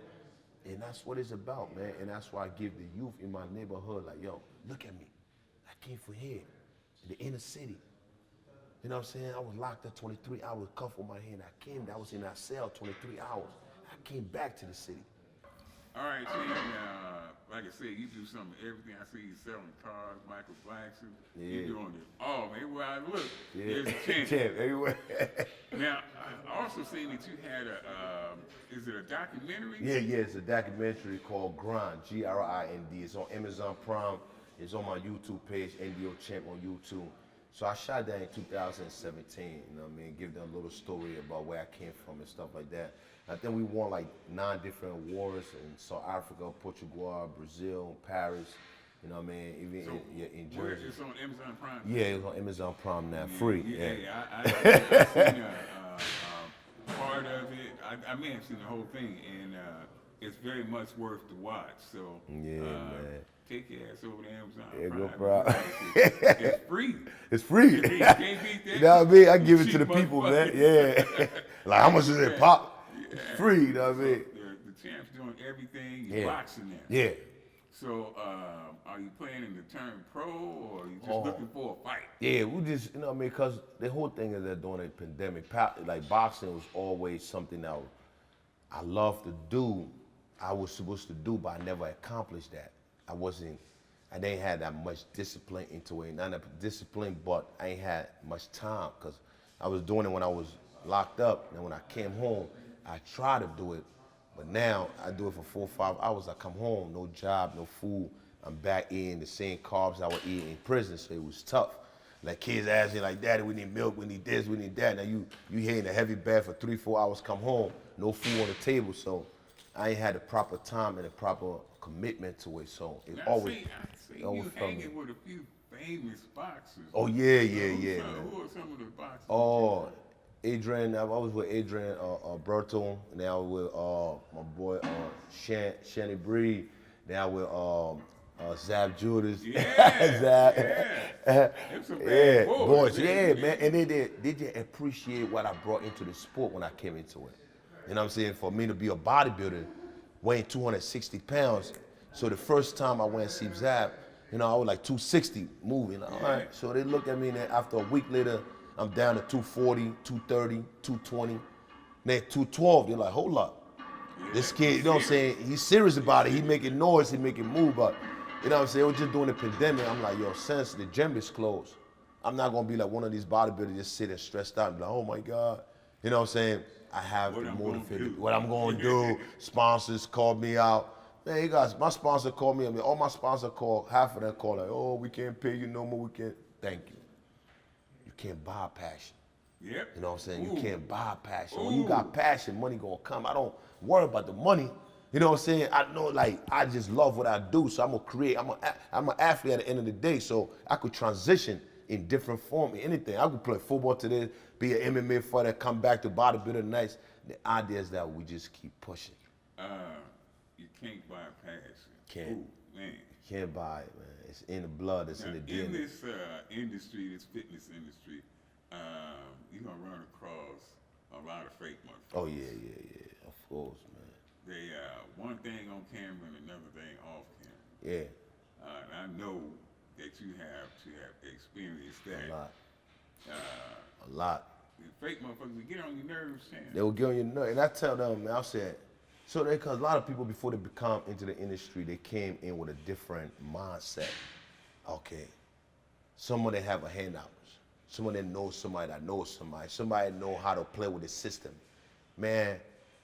[SPEAKER 2] And that's what it's about, man. And that's why I give the youth in my neighborhood, like, yo, look at me. I came from here, in the inner city. You know what I'm saying? I was locked up 23 hours, cuff on my hand. I was in that cell 23 hours. I came back to the city.
[SPEAKER 1] All right, so like I said, you do something, everything. I see you selling cars, Michael Blackson.
[SPEAKER 2] Yeah.
[SPEAKER 1] You doing it all, man. Everywhere I look,
[SPEAKER 2] Yeah.
[SPEAKER 1] there's a champ.
[SPEAKER 2] Champ, everywhere.
[SPEAKER 1] Now, I also seen that you had is it a documentary?
[SPEAKER 2] Yeah, it's a documentary called Grind, Grind. It's on Amazon Prime. It's on my YouTube page, NDO Champ on YouTube. So I shot that in 2017, you know what I mean? Give them a little story about where I came from and stuff like that. I think we won like 9 different awards in South Africa, Portugal, Brazil, Paris, you know what I mean? Even
[SPEAKER 1] So
[SPEAKER 2] in
[SPEAKER 1] where
[SPEAKER 2] Jersey.
[SPEAKER 1] it's on Amazon Prime?
[SPEAKER 2] Yeah, it's on Amazon Prime now, free.
[SPEAKER 1] Yeah. I seen part of it. I may have seen the whole thing, and it's very much worth the watch. So
[SPEAKER 2] Yeah, man.
[SPEAKER 1] take your ass over to Amazon
[SPEAKER 2] Yeah,
[SPEAKER 1] Prime.
[SPEAKER 2] go Prime.
[SPEAKER 1] It's free.
[SPEAKER 2] It's free.
[SPEAKER 1] You can't beat that.
[SPEAKER 2] You know what I mean? I give it to
[SPEAKER 1] Cheap
[SPEAKER 2] the people, man.
[SPEAKER 1] motherfucker.
[SPEAKER 2] Yeah. Like, how much is it, Pop?
[SPEAKER 1] Yeah.
[SPEAKER 2] Free, you know what I mean?
[SPEAKER 1] The champ's doing everything. He's
[SPEAKER 2] Yeah.
[SPEAKER 1] boxing there.
[SPEAKER 2] Yeah.
[SPEAKER 1] So, are you planning to turn pro, or are you just looking for a fight?
[SPEAKER 2] Yeah, we just, you know what I mean? Because the whole thing is that during the pandemic, like boxing was always something that I loved to do. I was supposed to do, but I never accomplished that. I didn't have that much discipline into it. Not enough discipline, but I ain't had much time because I was doing it when I was locked up. And when I came home, I tried to do it. But now I do it for 4 or 5 hours. I come home, no job, no food. I'm back eating the same carbs I was eating in prison, so it was tough. Like kids asking, like, Daddy, we need milk, we need this, we need that. Now you here in a heavy bed for 3 or 4 hours, come home, no food on the table. So I ain't had the proper time and the proper commitment to it. So it
[SPEAKER 1] I
[SPEAKER 2] always,
[SPEAKER 1] see
[SPEAKER 2] always
[SPEAKER 1] you
[SPEAKER 2] from me.
[SPEAKER 1] hanging with a few famous boxers.
[SPEAKER 2] Oh yeah, man.
[SPEAKER 1] Who are some of the boxers?
[SPEAKER 2] Oh, Adrian, I was with Adrian Berto, and now with my boy Shanny Bree, now with Zab Judas.
[SPEAKER 1] Yeah,
[SPEAKER 2] Zab.
[SPEAKER 1] yeah. Them some bad boys.
[SPEAKER 2] Yeah, man. And they did appreciate what I brought into the sport when I came into it. You know what I'm saying? For me to be a bodybuilder, weighing 260 pounds, so the first time I went to see Zab, you know, I was like 260 moving. All right. So they look at me, and then after a week later, I'm down to 240, 230, 220, then 212. They're like, hold up. This kid, you know what I'm saying? He's serious about it. He making noise, he making move, but you know what I'm saying? It was just during the pandemic. I'm like, yo, since the gym is closed, I'm not gonna be like one of these bodybuilders just sitting stressed out and be like, oh my God. You know what I'm saying? I have to motivate what I'm gonna do. Sponsors called me out. Man, you guys, my sponsor called me. I mean, all my sponsors called, half of them called like, oh, we can't pay you no more, we can't. Thank you. You can't buy passion.
[SPEAKER 1] Yep.
[SPEAKER 2] You know what I'm saying? You can't buy passion. When you got passion, money gonna come. I don't worry about the money. You know what I'm saying? I know, like, I just love what I do, so I'm gonna create. I'm an athlete at the end of the day, so I could transition in different form, anything. I could play football today, be an MMA fighter, come back to bodybuilder nights. The idea is that we just keep pushing.
[SPEAKER 1] You can't buy passion.
[SPEAKER 2] Can't.
[SPEAKER 1] Ooh, man.
[SPEAKER 2] Can't buy it, man. It's in the blood. It's
[SPEAKER 1] Now,
[SPEAKER 2] in the DNA.
[SPEAKER 1] in this industry, this fitness industry, you're gonna run across a lot of fake motherfuckers.
[SPEAKER 2] Oh yeah. Of course, man.
[SPEAKER 1] They one thing on camera and another thing off camera.
[SPEAKER 2] Yeah.
[SPEAKER 1] And I know that you have experienced that.
[SPEAKER 2] A lot.
[SPEAKER 1] The fake motherfuckers, they get on your nerves, Sam.
[SPEAKER 2] They will get on your nerve. And I tell them, man, I said, so because a lot of people before they become into the industry, they came in with a different mindset. Okay. Some of them have a handout. Some of them know somebody that knows somebody. Somebody know how to play with the system. Man,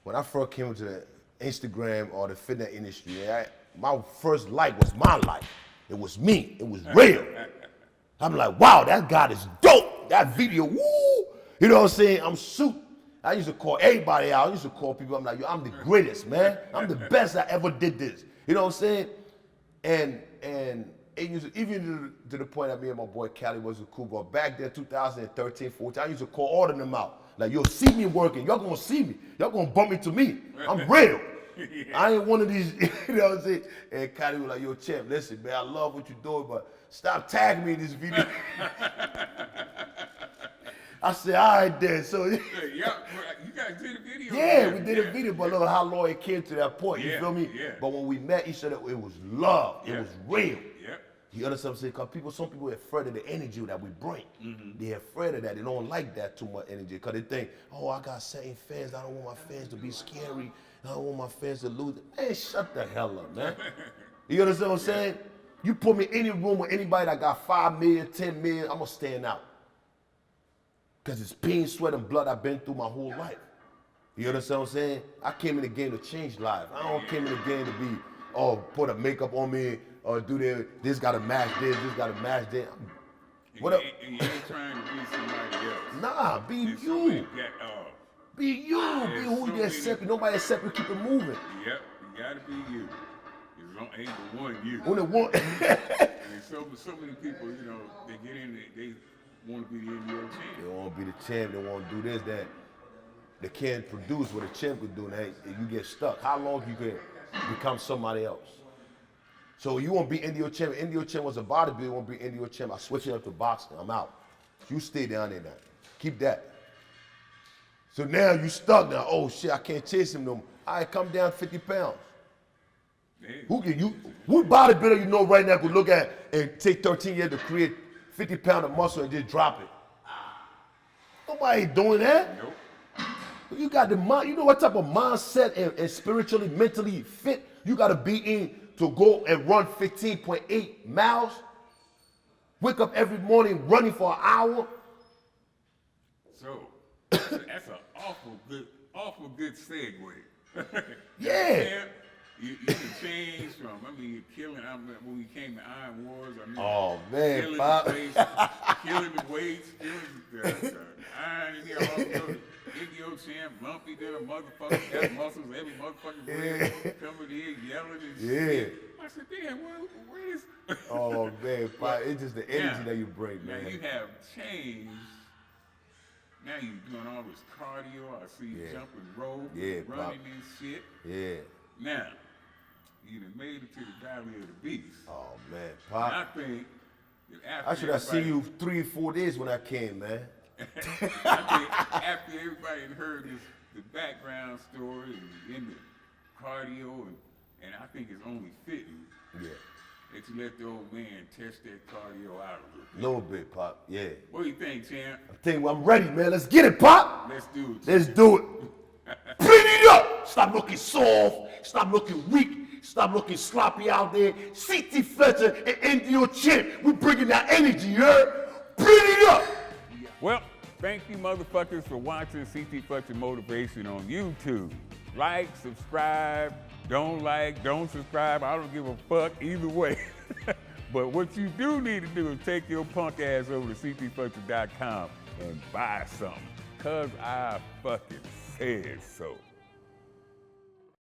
[SPEAKER 2] when I first came into the Instagram or the fitness industry, my first like was my life. It was me. It was real. I'm like, wow, that guy is dope. That video, woo. You know what I'm saying? I'm super. I used to call everybody out. I used to call people. I'm like, yo, I'm the greatest, man. I'm the best that ever did this. You know what I'm saying? And it used to, even to the point that me and my boy Cali was cool. But back there, 2013, 14, I used to call all of them out. Like, you'll see me working. Y'all gonna see me. Y'all gonna bump into me. I'm real. I ain't one of these, you know what I'm saying? And Cali was like, yo, champ, listen, man, I love what you're doing, but stop tagging me in this video. I said, all right then. So
[SPEAKER 1] yeah, you guys did a video.
[SPEAKER 2] Yeah, we did a video, but look how long it came to that point. You feel me?
[SPEAKER 1] Yeah.
[SPEAKER 2] But when we met each other, it was love. It was real.
[SPEAKER 1] Yep.
[SPEAKER 2] You understand what I'm saying? Because some people are afraid of the energy that we bring. They're afraid of that. They don't like that too much energy because they think, oh, I got certain fans. I don't want my fans to be scary. I don't want my fans to lose. Man, shut the hell up, man. You understand what I'm saying? You put me in any room with anybody that got 5 million, 10 million, I'm going to stand out. Because it's pain, sweat, and blood I've been through my whole life. You understand what I'm saying? I came in the game to change lives. I don't came in the game to be, oh, put a makeup on me, or do this got to match this got to match that. What up?
[SPEAKER 1] And you ain't trying to be somebody else.
[SPEAKER 2] Nah, be you. Be you. Be who you accept. Nobody accept you. Keep it moving.
[SPEAKER 1] Yep, you gotta be you. Ain't the one you.
[SPEAKER 2] Only one.
[SPEAKER 1] And so many people, you know, they get in, they want to be the NBA champ.
[SPEAKER 2] They want to be the champ. They want to do this, that. They can't produce what a champ could do. And you get stuck. How long you can become somebody else? So you won't be Indio champ. Indio champ was a bodybuilder. You won't be Indio champ. I switch it up to boxing. I'm out. You stay down there now. Keep that. So now you stuck now. Oh shit, I can't chase him no more. All right, come down 50 pounds.
[SPEAKER 1] Hey.
[SPEAKER 2] What bodybuilder you know right now could look at and take 13 years to create 50 pounds of muscle and just drop it? Nobody ain't doing that.
[SPEAKER 1] Nope.
[SPEAKER 2] You got the mind. You know what type of mindset and spiritually, mentally fit you got to be in to go and run 15.8 miles? Wake up every morning running for an hour?
[SPEAKER 1] So that's an awful good segue.
[SPEAKER 2] Yeah.
[SPEAKER 1] You can change from, you're killing, when we came to Iron Wars,
[SPEAKER 2] oh man,
[SPEAKER 1] killing
[SPEAKER 2] Pop.
[SPEAKER 1] the weights, killing the iron in here, all the Indio champ, lumpy than a motherfucker, got muscles every motherfucking way, coming in, yelling and shit. I said, damn, where is...
[SPEAKER 2] Oh man, Pop, it's just the energy that you bring, man.
[SPEAKER 1] Now you have changed. Now you're doing all this cardio. I see you jumping rope, running and shit.
[SPEAKER 2] Yeah.
[SPEAKER 1] Now, you done made it to the Valley of the Beast.
[SPEAKER 2] Oh man, Pop.
[SPEAKER 1] And I think that after
[SPEAKER 2] I should have seen you 3 or 4 days when I came, man.
[SPEAKER 1] I think after everybody had heard the background story and the cardio, and I think it's only fitting that you let the old man test that cardio out a
[SPEAKER 2] little bit, Pop. Yeah.
[SPEAKER 1] What do you think, champ?
[SPEAKER 2] I'm ready, man. Let's get it, Pop.
[SPEAKER 1] Let's do it.
[SPEAKER 2] Let's do it. Beat it up.
[SPEAKER 3] Stop looking soft. Stop looking weak. Stop looking sloppy out there. CT Fletcher and Indio Champ. We bringing that energy, you heard? Bring it up.
[SPEAKER 1] Well, thank you motherfuckers for watching CT Fletcher Motivation on YouTube. Like, subscribe, don't subscribe. I don't give a fuck either way. But what you do need to do is take your punk ass over to ctfletcher.com and buy something. Cause I fucking said so.